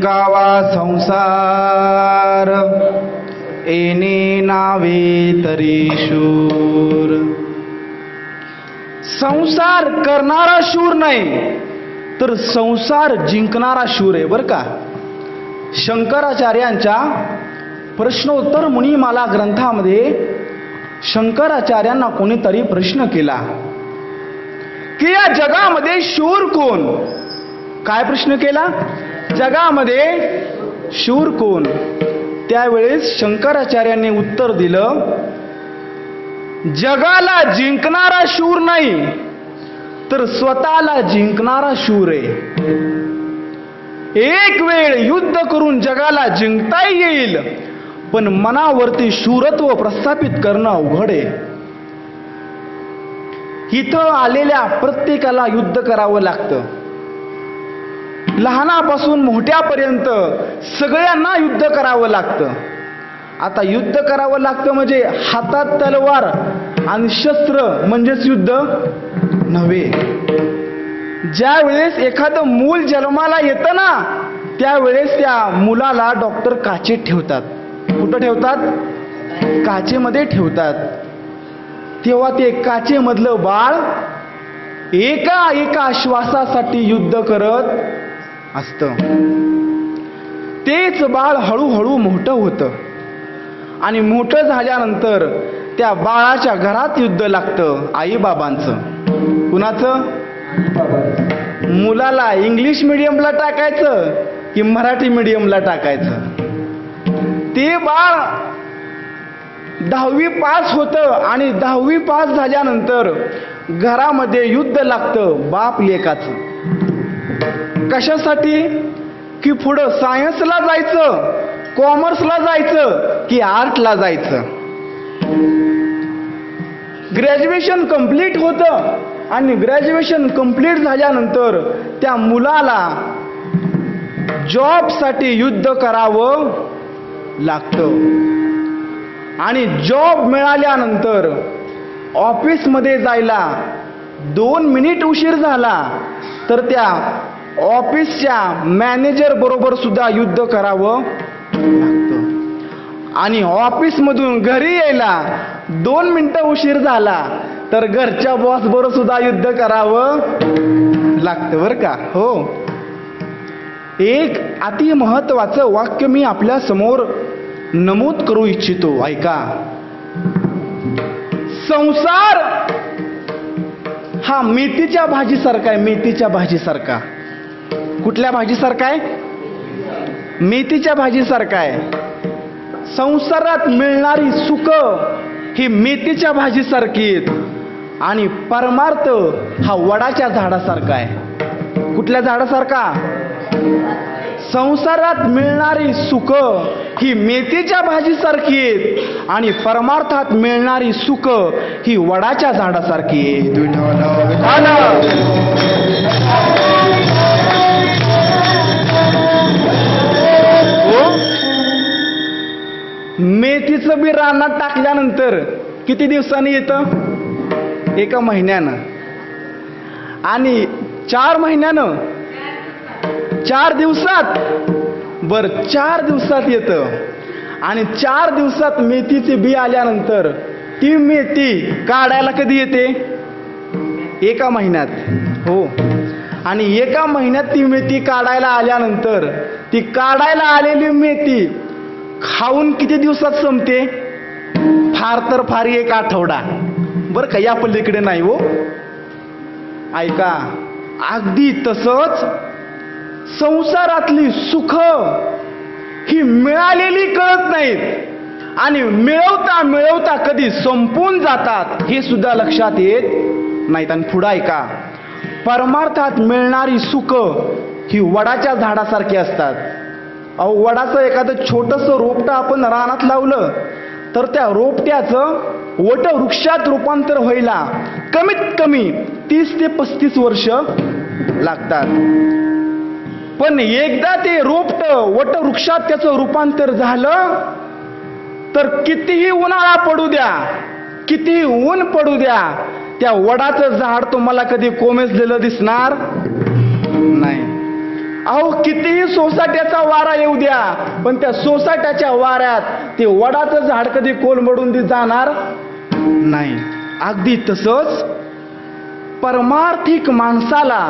[SPEAKER 1] जिंकावा संसार येणे नावे तरी शूर. संसार करणारा शूर नाही तर संसार जिंकणारा शूर आहे बरं का. शंकराचार्यांच्या प्रश्नोत्तर मुनिमाला ग्रंथामध्ये शंकराचार्यांना कोणीतरी प्रश्न केला की या जगामध्ये शूर कोण. काय प्रश्न केला? जगामध्ये शूर कोण. त्यावेळेस शंकराचार्यांनी उत्तर दिलं, जगाला जिंकणारा शूर नाही तर स्वतःला जिंकणारा शूर आहे. एक वेळ युद्ध करून जगाला जिंकता येईल पण मनावरती शूरत्व प्रस्थापित करणं अवघड आहे. इथं आलेल्या प्रत्येकाला युद्ध करावं लागतं. लहानापासून मोठ्यापर्यंत सगळ्यांना युद्ध करावं लागतं. आता युद्ध करावं लागतं म्हणजे हातात तलवार आणि शस्त्र म्हणजेच युद्ध नव्हे. ज्या वेळेस एखादं मूल जन्माला येतं ना त्यावेळेस त्या मुलाला डॉक्टर काचेत ठेवतात. कुठं ठेवतात? काचेमध्ये ठेवतात. तेव्हा ते काचेमधलं बाळ एका एका श्वासासाठी युद्ध करत असतं. तेच बाळ हळूहळू मोठं होतं आणि मोठं झाल्यानंतर त्या बाळाच्या घरात युद्ध लागतं आईबाबांचं. कुणाचं? मुलाला इंग्लिश मिडियमला टाकायचं की मराठी मिडियमला टाकायचं. ते बाळ 10वी पास होतं आणि 10वी पास झाल्यानंतर घरामध्ये युद्ध लागतं बाप लेकाचं. कशासाठी? की पुढं सायन्सला जायचं, कॉमर्सला जायचं की आर्टला जायचं. ग्रॅज्युएशन कंप्लीट होतं आणि ग्रॅज्युएशन कंप्लीट झाल्यानंतर त्या मुलाला जॉबसाठी युद्ध करावं लागतं आणि जॉब मिळाल्यानंतर ऑफिसमध्ये जायला 2 मिनिट उशीर झाला तर त्या ऑफिसच्या मॅनेजर बरोबर सुद्धा युद्ध करावं लागतं आणि ऑफिसमधून घरी यायला 2 मिनिटं उशीर झाला तर घरच्या बॉस बरोबर सुद्धा युद्ध करावं लागतं बरं का. हो, एक अति महत्वाचं वाक्य मी आपल्या समोर नमूद करू इच्छितो, ऐका. संसार हा मेथीच्या भाजीसारखा आहे. मेथीच्या भाजीसारखा. कुठल्या भाजीसारखा आहे? मेथीच्या भाजीसारखा आहे. संसारात मिळणारी सुख ही मेथीच्या भाजीसारखी आहेत आणि परमार्थ हा वडाच्या झाडासारखा आहे. कुठल्या झाडासारखा? संसारात मिळणारी सुख ही मेथीच्या भाजीसारखी आहेत आणि परमार्थात मिळणारी सुख ही वडाच्या झाडासारखी आहे. मेथीचं बी रानात टाकल्यानंतर किती दिवसांनी येतं? 1 महिन्यानं. आणि 4 महिन्यानं? 4 दिवसात. बर, 4 दिवसात येतं. आणि 4 दिवसात मेथीचे बी आल्यानंतर ती मेथी काढायला कधी येते? 1 महिन्यात. हो, आणि 1 महिन्यात ती मेथी काढायला आल्यानंतर ती काढायला आलेली मेथी खाऊन किती दिवसात संपते? फार तर फार 1 आठवडा. बरं का, या पलीकडे नाही. हो, ऐका. अगदी तसंच संसारातली सुख ही मिळालेली कळत नाहीत आणि मिळवता मिळवता कधी संपून जातात हे सुद्धा लक्षात येत नाहीत. आणि पुढं ऐका. परमार्थात मिळणारी सुख ही वडाच्या झाडासारखी असतात. अहो, वडाचं एखादं छोटंसं रोपटं आपण रानात लावलं तर त्या रोपट्याचं वटवृक्षात रूपांतर व्हायला कमीत कमी 30 ते 35 वर्ष लागतात. पण एकदा ते रोपटं वटवृक्षात त्याचं रूपांतर झालं तर कितीही उन्हाळा पडू द्या, कितीही ऊन पडू द्या, त्या वडाचं झाड तुम्हाला कधी कोमेजलेलं दिसणार नाही. अहो कितीही सोसाट्याचा वारा येऊ द्या, पण त्या सोसाट्याच्या वाऱ्यात ते वडाचं झाड कधी कोलमडून जाणार नाही. अगदी तसंच परमार्थिक माणसाला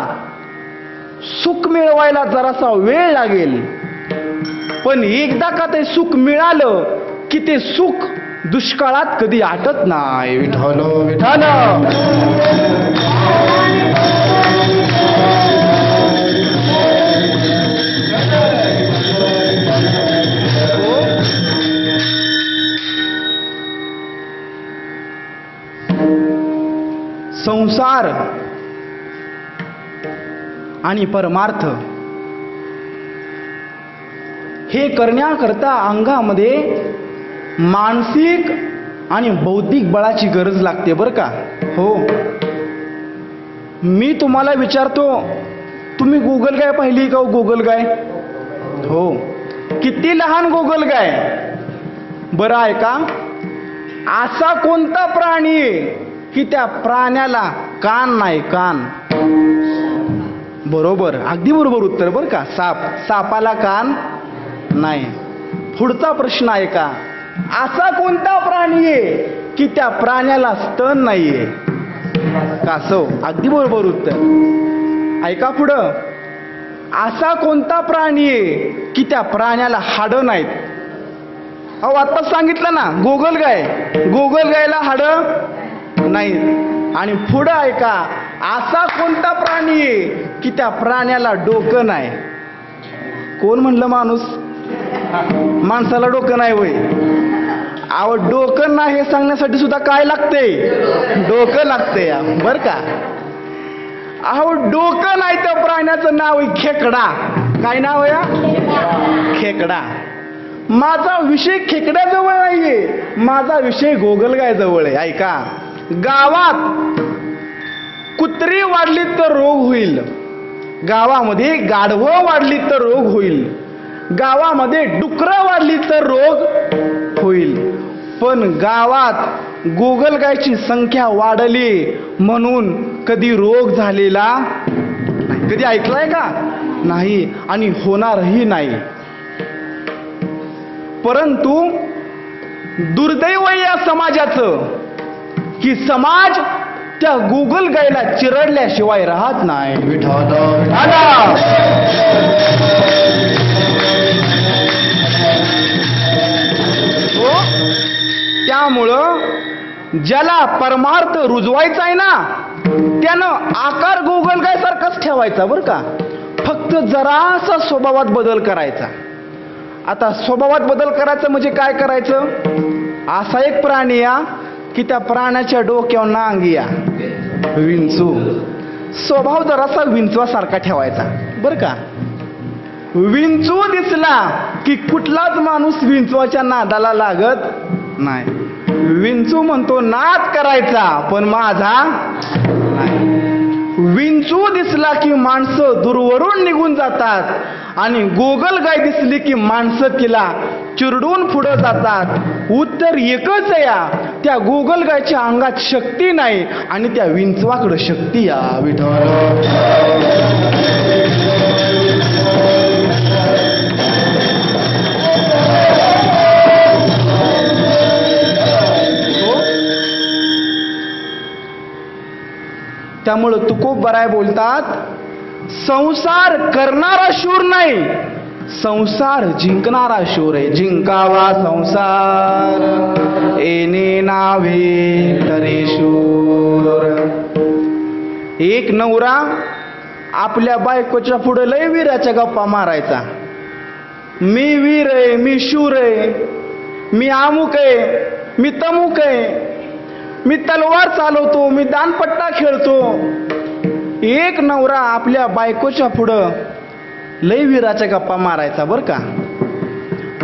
[SPEAKER 1] सुख मिळवायला जरासा वेळ लागेल, पण एकदा का ते सुख मिळालं की ते सुख दुष्काळात कधी आटत नाही. विठ्ठल विठ्ठल. संसार आणि परमार्थ हे करण्याकरता अंगामध्ये मानसिक आणि बौद्धिक बळाची गरज लागते बरं का. हो, मी तुम्हाला विचारतो, तुम्ही गुगल गाय पाहिली का? गुगल गाय, हो, किती लहान गुगल गाय. बरं आहे का, असा कोणता प्राणी की त्या प्राण्याला कान नाही? कान. बरोबर, अगदी बरोबर उत्तर बरं का. साप, सापाला कान नाही. पुढचा प्रश्न आहे का, असा कोणता प्राणी आहे की त्या प्राण्याला स्तन नाहीये? कासव. अगदी बरोबर उत्तर. ऐका पुढं, असा कोणता प्राणी आहे की त्या प्राण्याला हाडं नाहीत? अहो आत्ताच सांगितलं ना, गोगल गाय. गोगल गायला हाडं नाहीत. आणि पुढं ऐका, असा कोणता प्राणी आहे की त्या प्राण्याला डोकं नाही? कोण म्हणलं? माणूस. माणसाला डोकं नाही होय? अहो डोकं नाही हे सांगण्यासाठी सुद्धा काय लागते? डोकं लागते बर का. अहो डोकं नाही त्या प्राण्याचं नाव आहे खेकडा. काय नाव आहे? खेकडा. माझा विषय खेकड्याजवळ नाहीये, माझा विषय गोगलगाय जवळ आहे. ऐका, गावात कुत्री वाढली तर रोग होईल, गावामध्ये गाढवं वाढली तर रोग होईल, गावामध्ये डुकरं वाढली तर रोग होईल, पण गावात गोगलगायची संख्या वाढली म्हणून कधी रोग झालेला नाही. कधी ऐकलाय का? नाही, आणि होणारही नाही. परंतु दुर्दैव या समाजाचं की समाज त्या गोगलगायला चिरडल्याशिवाय राहत नाही. विठ्ठल विठ्ठल. त्यामुळं ज्याला परमार्थ रुजवायचा आहे ना, त्यानं आकार गोगलगाय सारखाच ठेवायचा बरं का. फक्त जरासा स्वभावात बदल करायचा. आता स्वभावात बदल करायचं म्हणजे काय करायचं? असा एक प्राणी या की त्या प्राण्याच्या डोक्यावर नांग या, विंचू. स्वभाव जरासा विंचवासारखा ठेवायचा बरं का. विंचू दिसला की कुठलाच माणूस विंचवाच्या नादाला लागत नाही. विंचू म्हणतो नाद करायचा पण माझा नाही. विंचू दिसला की माणसं दूरवरून निघून जातात, आणि गोगलगाय दिसली की माणसं तिला चिरडून पुढे जातात. उत्तर एकच या, त्या गोगलगायच्या अंगात शक्ती नाही आणि त्या विंचवाकडे शक्ती या. विठ्ठल. त्यामुळं तुकोबराय बोलतात, संसार करणारा शूर नाही, संसार जिंकणारा शूर आहे. जिंकावा संसार येणे नावे तरी शूर. एक नवरा आपल्या बायकोच्या पुढे लय वीराच्या गप्पा मारायचा. मी वीर आहे, मी शूर आहे, मी अमुक आहे, मी तमुक आहे, मी तलवार चालवतो, मी दानपट्टा खेळतो. एक नवरा आपल्या बायकोच्या पुढं लय वीराच्या गप्पा मारायचा बर का.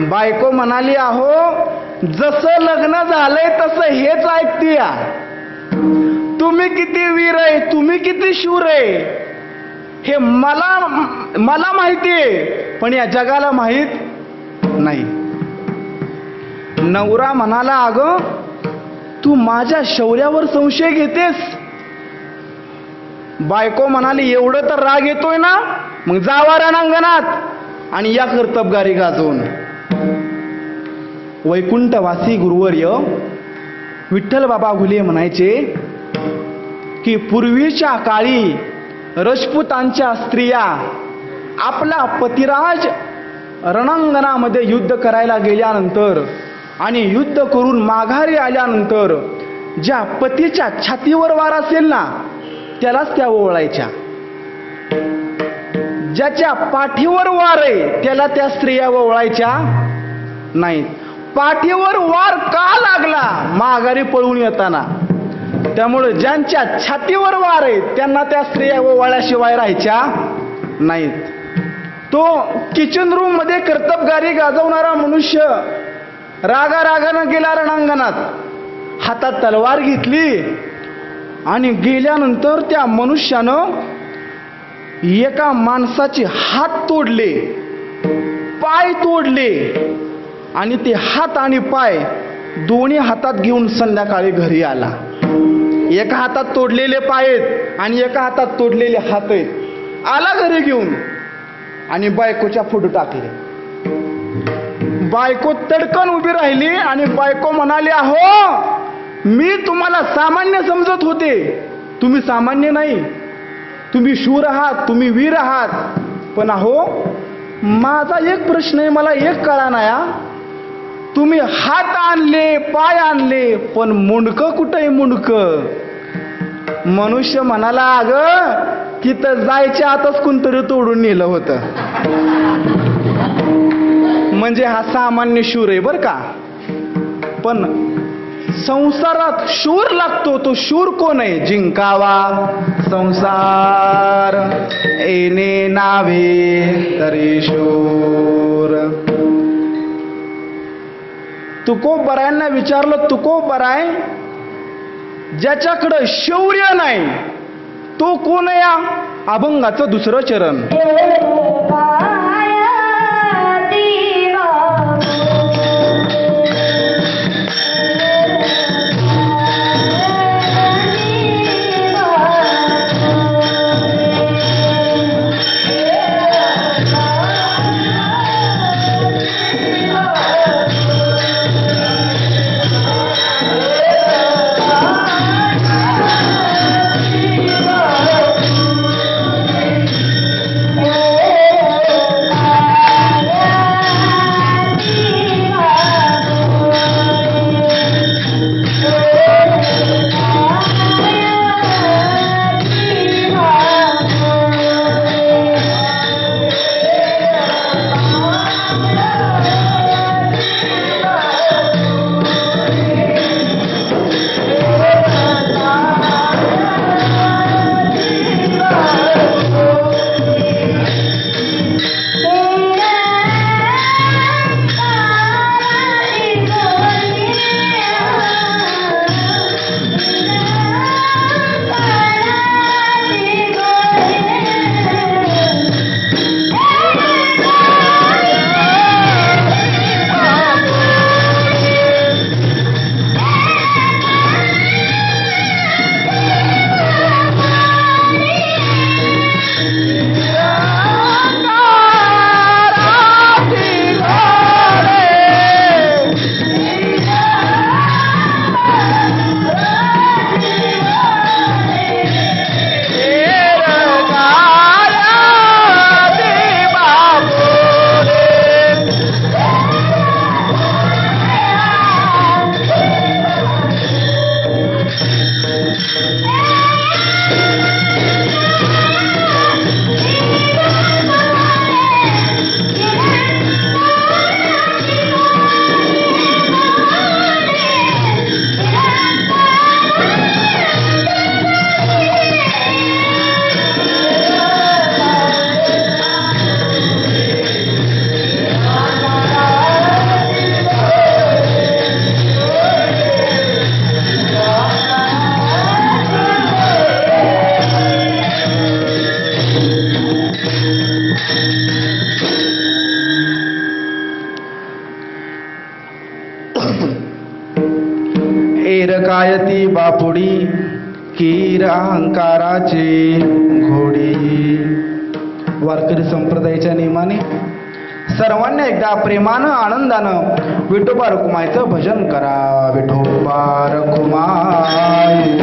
[SPEAKER 1] बायको म्हणाली, अहो जसं लग्न झालंय तसं हेच ऐकते या. तुम्ही किती वीर आहे, तुम्ही किती शूर आहे हे मला माहिती आहे, पण या जगाला माहित नाही. नवरा म्हणाला, अगं तू माझ्या शौर्यावर संशय घेतेस, बायको म्हणाली, एवढं तर राग येतोय ना, मग जावा रणांगणात आणि या कर्तबगारी गाजवून. वैकुंठवासी गुरुवर्य विठ्ठल बाबा घुले म्हणायचे की पूर्वीच्या काळी राजपुतांच्या स्त्रिया आपला पतिराज रणांगणामध्ये युद्ध करायला गेल्यानंतर आणि युद्ध करून माघारी आल्यानंतर ज्या पतीच्या छातीवर वार असेल ना त्यालाच त्या ओवाळायच्या. ज्याच्या पाठीवर वार आहे त्याला त्या स्त्रिया ओवाळायच्या नाहीत. पाठीवर वार का लागला? माघारी पळून येताना. त्यामुळे ज्यांच्या छातीवर वार आहे त्यांना त्या स्त्रिया ओवाळल्याशिवाय राहायच्या नाहीत. तो किचन रूम मध्ये कर्तबगारी गाजवणारा मनुष्य रागारागानं गेला रणांगणात, हातात तलवार घेतली आणि गेल्यानंतर त्या मनुष्यानं एका माणसाचे हात तोडले, पाय तोडले आणि ते हात आणि पाय दोन्ही हातात घेऊन संध्याकाळी घरी आला. एका हातात तोडलेले पाय आहेत आणि एका हातात तोडलेले हात आहेत. आला घरी घेऊन आणि बायकोच्या फोटो टाकले. बायको तडकन उभी राहिली आणि बायको म्हणाली, अहो मी तुम्हाला सामान्य समजत होते, तुम्ही सामान्य नाही, तुम्ही शूर आहात, तुम्ही वीर आहात. पण अहो माझा एक प्रश्न आहे, मला एक कळा नाही, तुम्ही हात आणले, पाय आणले, पण मुंडकं कुठं आहे? मुंडकं. मनुष्य म्हणाला, अगं तिथं जायच्या आतच कोणतरी तोडून नेलं होतं. म्हणजे हा सामान्य शूर आहे बर का. पण संसारात शूर लागतो, तो शूर कोण आहे? जिंकावा संसार येणे नावे तरी शूर. तुकोबरायांना विचारलं, तुकोबराय ज्याच्याकडं शौर्य नाही तो कोण या? अभंगाचं दुसरं चरण. कीर अहंकाराची घोडी. वारकरी संप्रदायाच्या नियमाने सर्वांनी एकदा प्रेमानं आनंदानं विठोबा रखुमाईचं भजन करा. विठोबा रखुमाई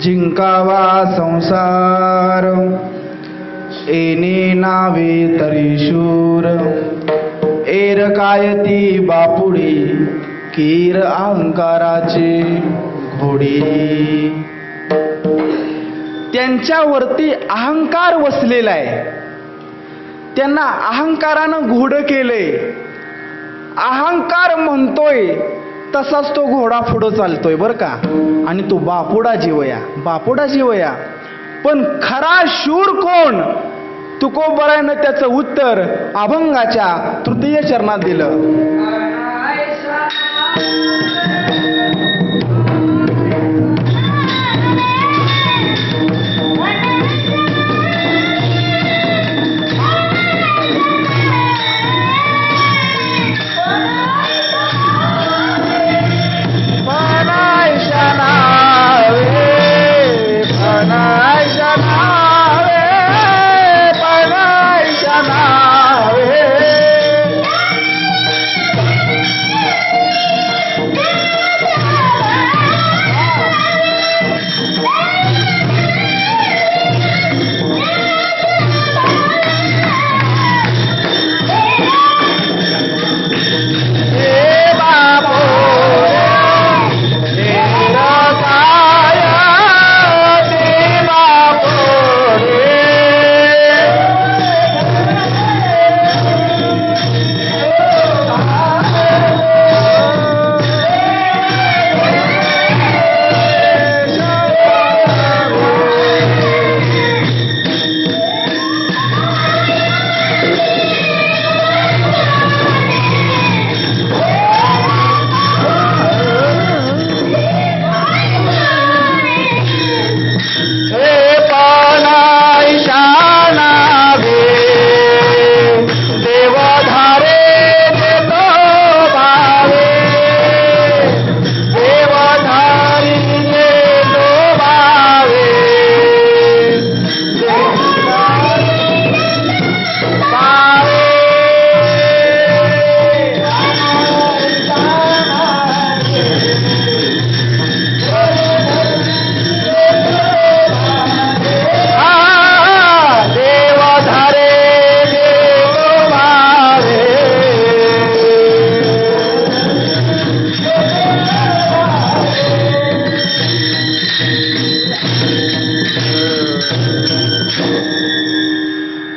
[SPEAKER 1] जिंकावा संसार येणे नावे तरी शूर. एर काय ती बापुडी कीर अहंकाराची घोडी. त्यांच्यावरती अहंकार वसलेला आहे. त्यांना अहंकारानं घोडं केलंय. अहंकार म्हणतोय तसाच तो घोडा पुढं चालतोय बरं का. आणि तो बापुडा जीवया, बापुडा जीवया. पण खरा शूर कोण? तुकोबरानं त्याचं उत्तर अभंगाच्या तृतीय चरणात दिलं.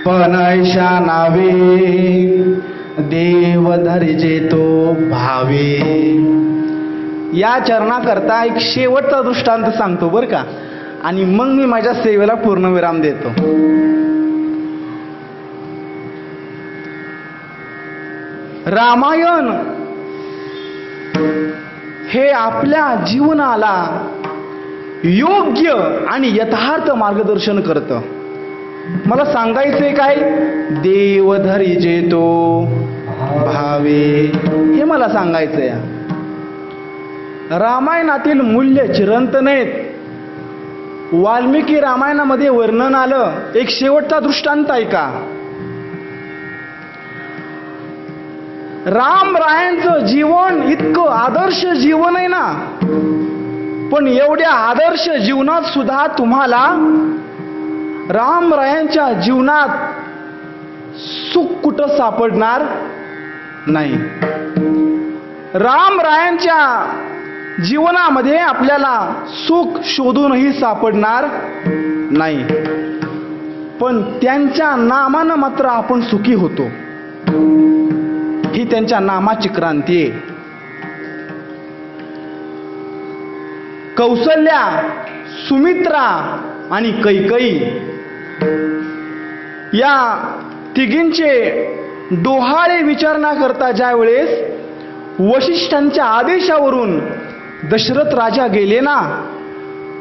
[SPEAKER 1] पणैशा नावे देव धरिजे तो भावे. या चरणाकरता एक शेवटचा दृष्टांत सांगतो बरं का, आणि मग मी माझ्या सेवेला पूर्णविराम देतो. रामायण हे आपल्या जीवनाला योग्य आणि यथार्थ मार्गदर्शन करतं. मला सांगायचंय काय, देव धरिजे तो भावे, हे मला सांगायचंय. रामायणातील मूल्य चिरंत नाहीत. वाल्मिकी रामायणामध्ये वर्णन आलं. एक शेवटचा दृष्टांत ऐका. रामरायांचं जीवन इतकं आदर्श जीवन आहे ना, पण एवढ्या आदर्श जीवनात सुद्धा तुम्हाला रामरायांच्या जीवनात सुख कुठं सापडणार नाही. रामरायांच्या जीवनामध्ये आपल्याला सुख शोधूनही सापडणार नाही, पण त्यांच्या नामानं मात्र आपण सुखी होतो. ही त्यांच्या नामाची क्रांती आहे. कौसल्या, सुमित्रा आणि कैकेयी या तिघींचे डोहाळे विचारणा करता ज्या वेळेस वशिष्ठांच्या आदेशावरून दशरथ राजा गेले ना,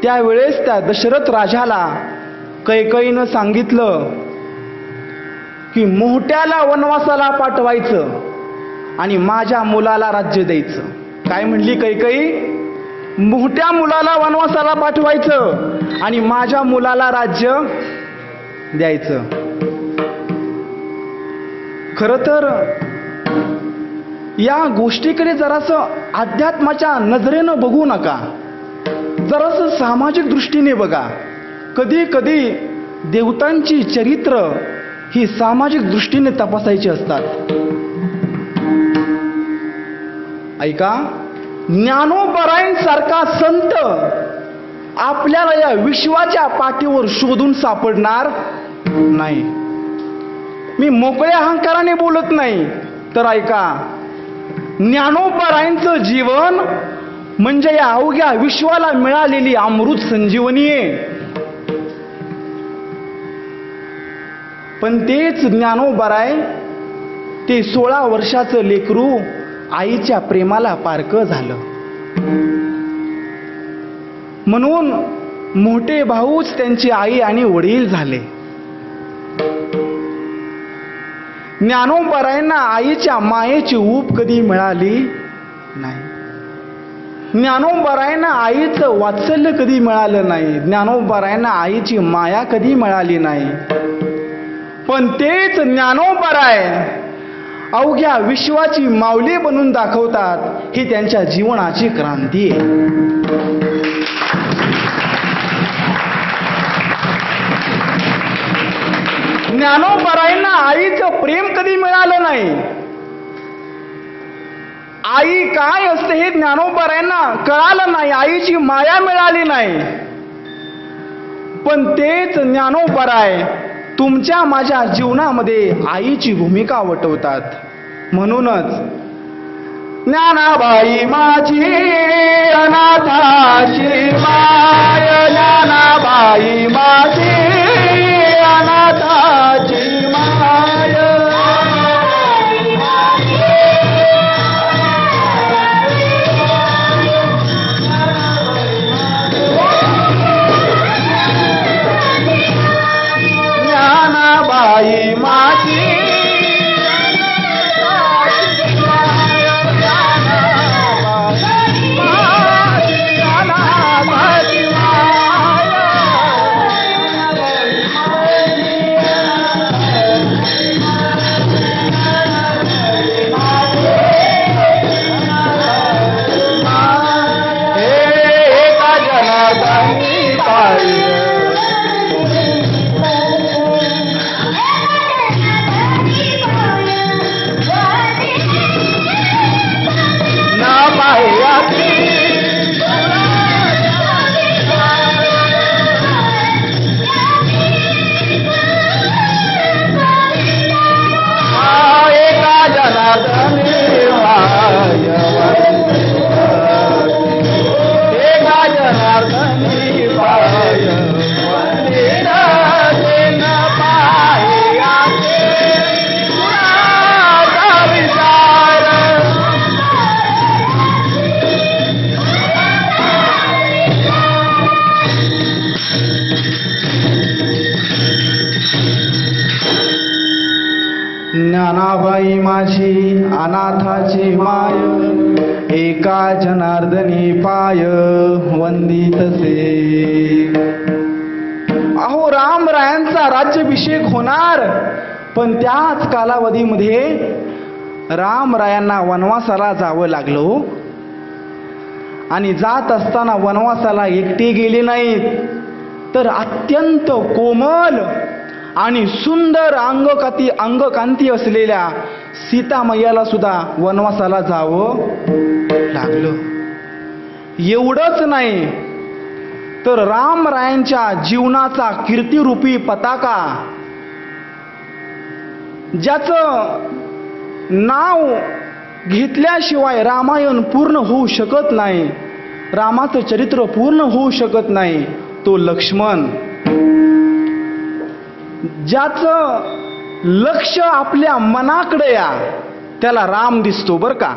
[SPEAKER 1] त्यावेळेस त्या दशरथ राजाला कैकेयीनं सांगितलं की मोठ्याला वनवासाला पाठवायचं आणि माझ्या मुलाला राज्य द्यायचं. काय म्हणली कैकेयी? मोठ्या मुलाला वनवासाला पाठवायचं आणि माझ्या मुलाला राज्य द्यायचं. खरं तर या गोष्टीकडे जरासं अध्यात्माच्या नजरेनं बघू नका, जरासं सामाजिक दृष्टीने बघा. कधी कधी देवतांची चरित्र ही सामाजिक दृष्टीने तपासायची असतात. ऐका, ज्ञानोबरायांसारखा संत आपल्याला या विश्वाच्या पाठीवर शोधून सापडणार नाही. मी मोकळ्या अहंकाराने बोलत नाही, तर ऐका, ज्ञानोबरायांचं जीवन म्हणजे या अवघ्या विश्वाला मिळालेली अमृत संजीवनी आहे. पण तेच ज्ञानोबराय ते 16 वर्षाचं लेकरू आईच्या प्रेमाला पारकं झालं. म्हणून मोठे भाऊच त्यांची आई आणि वडील झाले. ज्ञानोबरायांना आईच्या मायेची ऊब कधी मिळाली नाही. ज्ञानोबरायांना आईचं वात्सल्य कधी मिळालं नाही. ज्ञानोबरायांना आईची माया कधी मिळाली नाही. पण तेच ज्ञानोबराय अवघ्या विश्वाची माऊली बनून दाखवतात. ही त्यांच्या जीवनाची क्रांती आहे. ज्ञानोबरायांना आईचं प्रेम कधी मिळालं नाही. आई काय असते हे ज्ञानोबरायांना कळालं नाही. आईची माया मिळाली नाही. पण तेच ज्ञानोबराय तुमच्या माझ्या जीवनामध्ये आईची भूमिका वटवतात. म्हणूनच ज्ञानाबाई माझी अनाथाची माय, ज्ञानाबाई माझी अनाथाची माय. ज्ञानाबाई माझी अनाथाची माय. ज्ञानाबाई माझी अनाथाची माय, एका जनार्दनी पाय वंदितसे. अहो रामरायांचा राज्याभिषेक होणार, पण त्याच कालावधीमध्ये रामरायांना वनवासाला जावं लागलं. आणि जात असताना वनवासाला एकटे गेले नाहीत, तर अत्यंत कोमल आणि सुंदर अंगकांती असलेल्या सीतामय्याला सुद्धा वनवासाला जावं लागलं. एवढंच नाही, तर रामरायांच्या जीवनाचा कीर्तिरूपी पताका, ज्याचं नाव घेतल्याशिवाय रामायण पूर्ण होऊ शकत नाही, रामाचं चरित्र पूर्ण होऊ शकत नाही, तो लक्ष्मण. ज्याचं लक्ष आपल्या मनाकडे या, त्याला राम दिसतो बर का.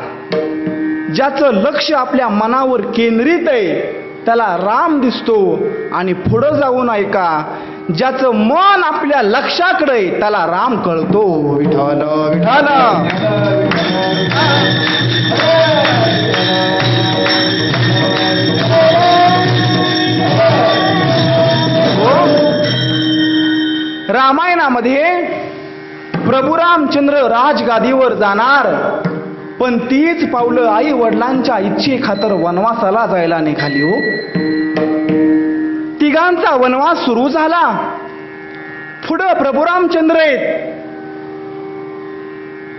[SPEAKER 1] ज्याचं लक्ष आपल्या मनावर केंद्रित आहे, त्याला राम दिसतो. आणि पुढं जाऊन ऐका, ज्याचं मन आपल्या लक्षाकडे त्याला राम कळतो. विठ्ठल विठ्ठल. रामायणामध्ये प्रभू रामचंद्र राजगादीवर जाणार, पण तीच पावलं आई वडिलांच्या इच्छेखातर वनवासाला जायला निघाली. हो, तिघांचा वनवास सुरू झाला. पुढं प्रभू रामचंद्र आहेत,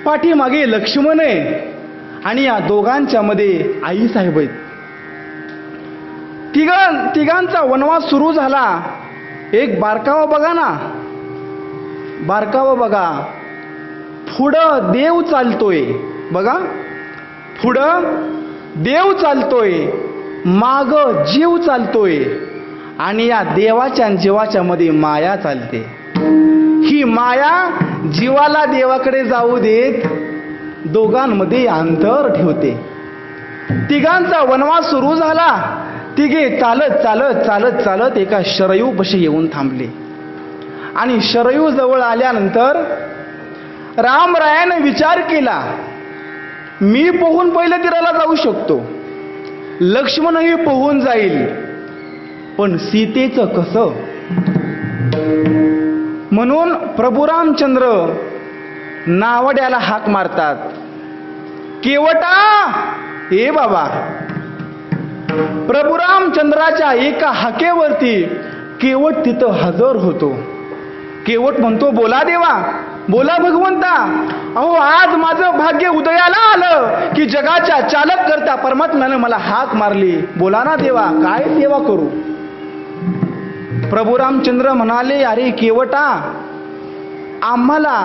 [SPEAKER 1] पाठीमागे लक्ष्मण आहे, आणि या दोघांच्या मध्ये आई साहेब आहेत. तिघांचा वनवास सुरू झाला. एक बारकावा बघा ना, बारकावा बघा. पुढं देव चालतोय बघा, पुढं देव चालतोय, माग जीव चालतोय, आणि या देवाच्या आणि जीवाच्या मध्ये माया चालते. ही माया जीवाला देवाकडे जाऊ देत, दोघांमध्ये अंतर ठेवते. तिघांचा वनवास सुरू झाला. तिघे चालत चालत चालत चालत एका शरयू पाशी येऊन थांबले. आणि शरयू जवळ आल्यानंतर रामरायाने विचार केला, मी पोहून पहिल्या तीराला जाऊ शकतो, लक्ष्मणही पोहून जाईल, पण सीतेचं कसं? म्हणून प्रभू रामचंद्र नावड्याला हाक मारतात, केवटा ए बाबा. प्रभू रामचंद्राच्या एका हाकेवरती केवट तिथं हजर होतो. केवट म्हणतो, बोला देवा, बोला भगवंता. अहो आज माझं भाग्य उदयाला आलं की जगाच्या चालक करता परमात्म्याने मला हाक मारली. बोला ना देवा, काय सेवा करू? प्रभू रामचंद्र म्हणाले, अरे केवटा, आम्हाला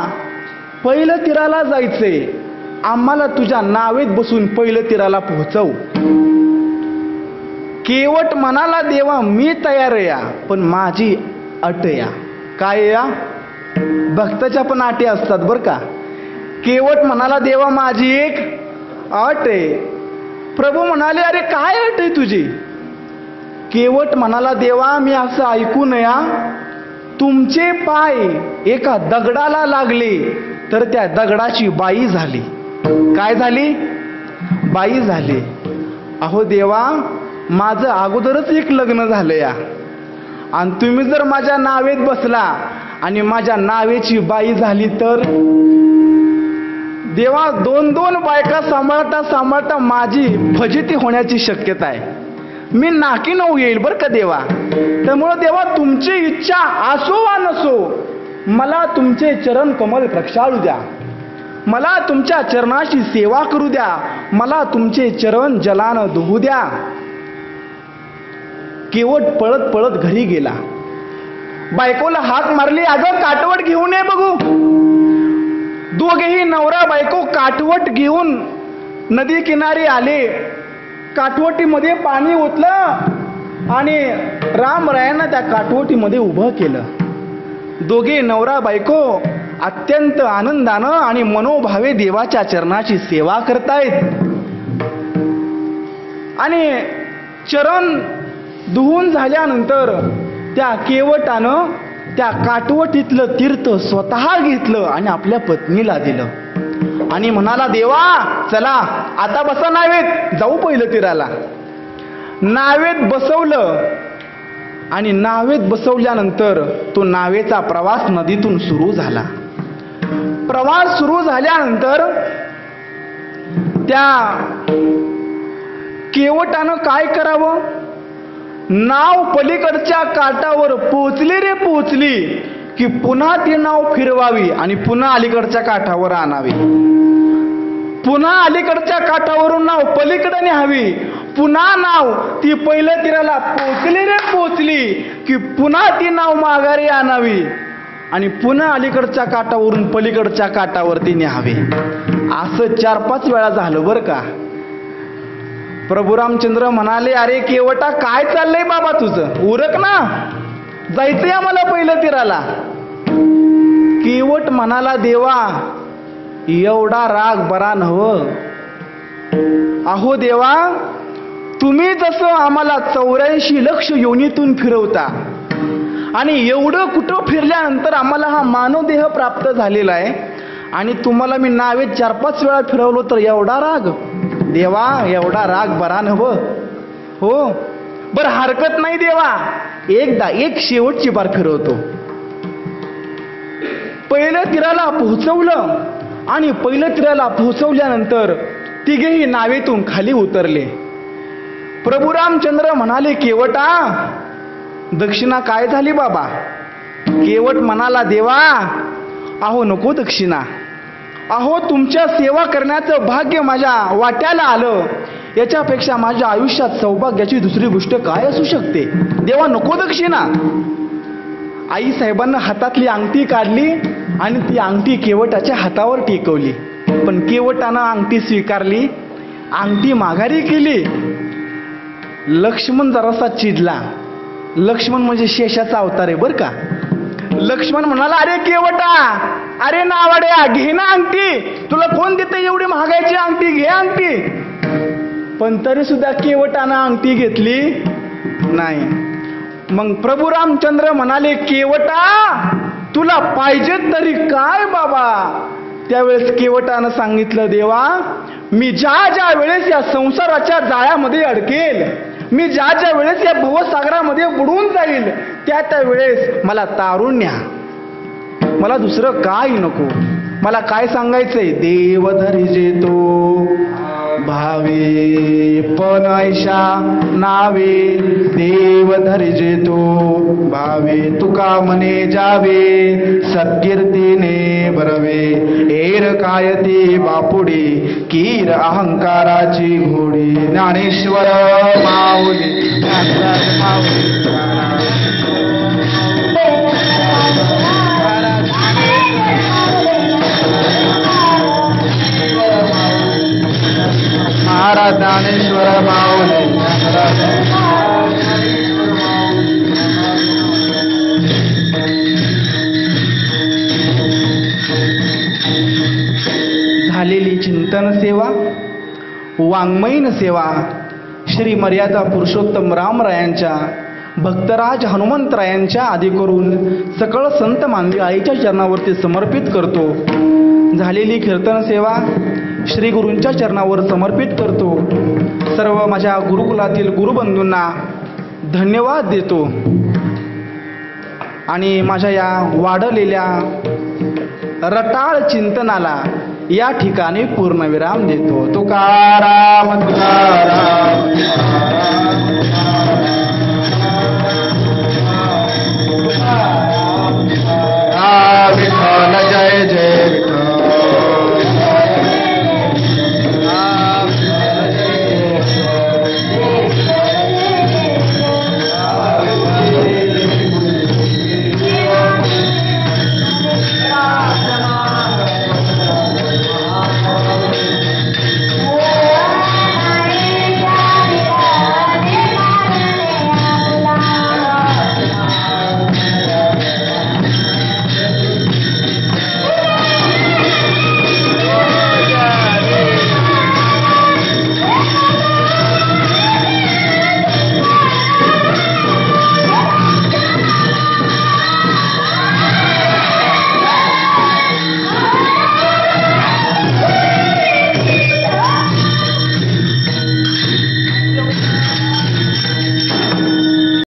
[SPEAKER 1] पहिलं तीराला जायचंय, आम्हाला तुझ्या नावेत बसून पहिलं तीराला पोहोचव. केवट म्हणाला, देवा मी तयार या, पण माझी अट या. काय या? भक्ताच्या पण अटी असतात बर का. केवट म्हणाला, देवा माझी एक अट आहे. प्रभू म्हणाले, अरे काय अट आहे तुझी? केवट म्हणाला, देवा मी असं ऐकून या, तुमचे पाय एका दगडाला लागले तर त्या दगडाची बाई झाली. काय झाली? बाई झाली. अहो देवा, माझं अगोदरच एक लग्न झालं या, आणि तुम्ही जर माझ्या नावेत बसला आणि माझ्या नावेची बाई झाली तर? देवा, दोन दोन बायका सांभाळता सांभाळता माझी फजिती होण्याची शक्यता आहे, मी नाकी नऊ येईल बरं का देवा. त्यामुळं देवा, तुमची इच्छा असो वा नसो, मला तुमचे चरण कमल प्रक्षाळू द्या, मला तुमच्या चरणाची सेवा करू द्या, मला तुमचे चरण जलानं धुवू द्या. केवट पळत पळत घरी गेला. बायकोला हाक मारली, अगं काटवट घेऊन ये बघू. दोघेही नवरा बायको काटवट घेऊन नदी किनारी आले. काटवटीमध्ये पाणी ओतलं आणि रामरायांना त्या काटवटीमध्ये उभं केलं. दोघे नवरा बायको अत्यंत आनंदानं आणि मनोभावे देवाच्या चरणाची सेवा करतायत. आणि चरण धुवून झाल्यानंतर त्या केवटानं त्या काटवटीतलं तीर्थ स्वतः घेतलं आणि आपल्या पत्नीला दिलं आणि म्हणाला, देवा चला आता बसा नावेत, जाऊ पहिलं तीराला. नावेत बसवलं आणि नावेत बसवल्यानंतर तो नावेचा प्रवास नदीतून सुरू झाला. प्रवास सुरू झाल्यानंतर त्या केवटानं काय करावं, नाव पलीकडच्या काठावर पोचली रे पोचली की पुन्हा ती नाव फिरवावी आणि पुन्हा अलीकडच्या काठावर आणावी. पुन्हा अलीकडच्या काठावरून नाव पलीकडे न्यावी. पुन्हा नाव ती पहिल्या तीराला पोचली रे पोचली की पुन्हा ती नाव माघारी आणावी आणि पुन्हा अलीकडच्या काठावरून पलीकडच्या काठावरती न्यावे. असं 4-5 वेळा झालं बरं का. प्रभू रामचंद्र म्हणाले, अरे केवटा काय चाललंय बाबा तुझं, उरक ना, जायचंय आम्हाला पहिलं तीराला. केवट म्हणाला, देवा एवढा राग बरा नव्ह. अहो देवा, तुम्ही जसं आम्हाला 84 लक्ष योनीतून फिरवता आणि एवढं कुठं फिरल्यानंतर आम्हाला हा मानवदेह प्राप्त झालेला आहे आणि तुम्हाला मी नावेत 4-5 वेळा फिरवलो तर एवढा राग, देवा एवढा राग बरा नव्ह. हो बरं हरकत नाही देवा, एकदा एक शेवटची बार फिरवतो. पहिल्या तीराला पोहोचवलं आणि पहिल्या तीराला पोहोचवल्यानंतर तिघेही नावेतून खाली उतरले. प्रभू रामचंद्र म्हणाले, केवटा दक्षिणा काय झाली बाबा. केवट म्हणाला, देवा अहो नको दक्षिणा, अहो तुमच्या सेवा करण्याचं भाग्य माझ्या वाट्याला आलं, याच्यापेक्षा माझ्या आयुष्यात सौभाग्याची दुसरी गोष्ट काय असू शकते. देवा नको दक्षिणा. आई साहेबांना हातातली अंगठी काढली आणि ती अंगठी केवटाच्या हातावर टेकवली. पण केवटानं अंगठी स्वीकारली, अंगठी माघारी केली. लक्ष्मण जरासा चिडला. लक्ष्मण म्हणजे शेषाचा अवतार आहे बरं का. लक्ष्मण म्हणाला, अरे केवटा, अरे नावाड्या, घे ना अंगठी, तुला कोण देते एवढी महागायची अंगठी, घे अंगठी. पण तरी सुद्धा केवटानं अंगठी घेतली नाही. मग प्रभू रामचंद्र म्हणाले, केवटा तुला पाहिजे तरी काय बाबा. त्यावेळेस केवटानं सांगितलं, देवा मी ज्या ज्या वेळेस या संसाराच्या जाळ्यामध्ये अडकेल, मी ज्या ज्या वेळेस या भवसागरामध्ये बुडून जाईल, त्या वेळेस मला तारून न्या, मला दुसरं काय नको. मला काय सांगायचंय, देव धरिजे तो भावे पण ऐशा नावे, देव धरिजे तो भावे तुका मने जावे, सत्कीर्तीने बरवे, एर काय ती बापुडी, कीर अहंकाराची घोडी. ज्ञानेश्वर माऊली महाराज ज्ञानेश्वर माऊली. झालेली चिंतन सेवा, वाङ्मयीन सेवा श्री मर्यादा पुरुषोत्तम रामरायांच्या, भक्तराज हनुमंतरायांच्या आदी करून सकळ संत मानवी आईच्या चरणावरती समर्पित करतो. झालेली कीर्तन सेवा श्री गुरूंच्या चरणावर समर्पित करतो. सर्व माझ्या गुरुकुलातील गुरुबंधूंना धन्यवाद देतो आणि माझ्या या वाढलेल्या रटाळ चिंतनाला या ठिकाणी पूर्णविराम देतो. तुकाराम तुकाराम.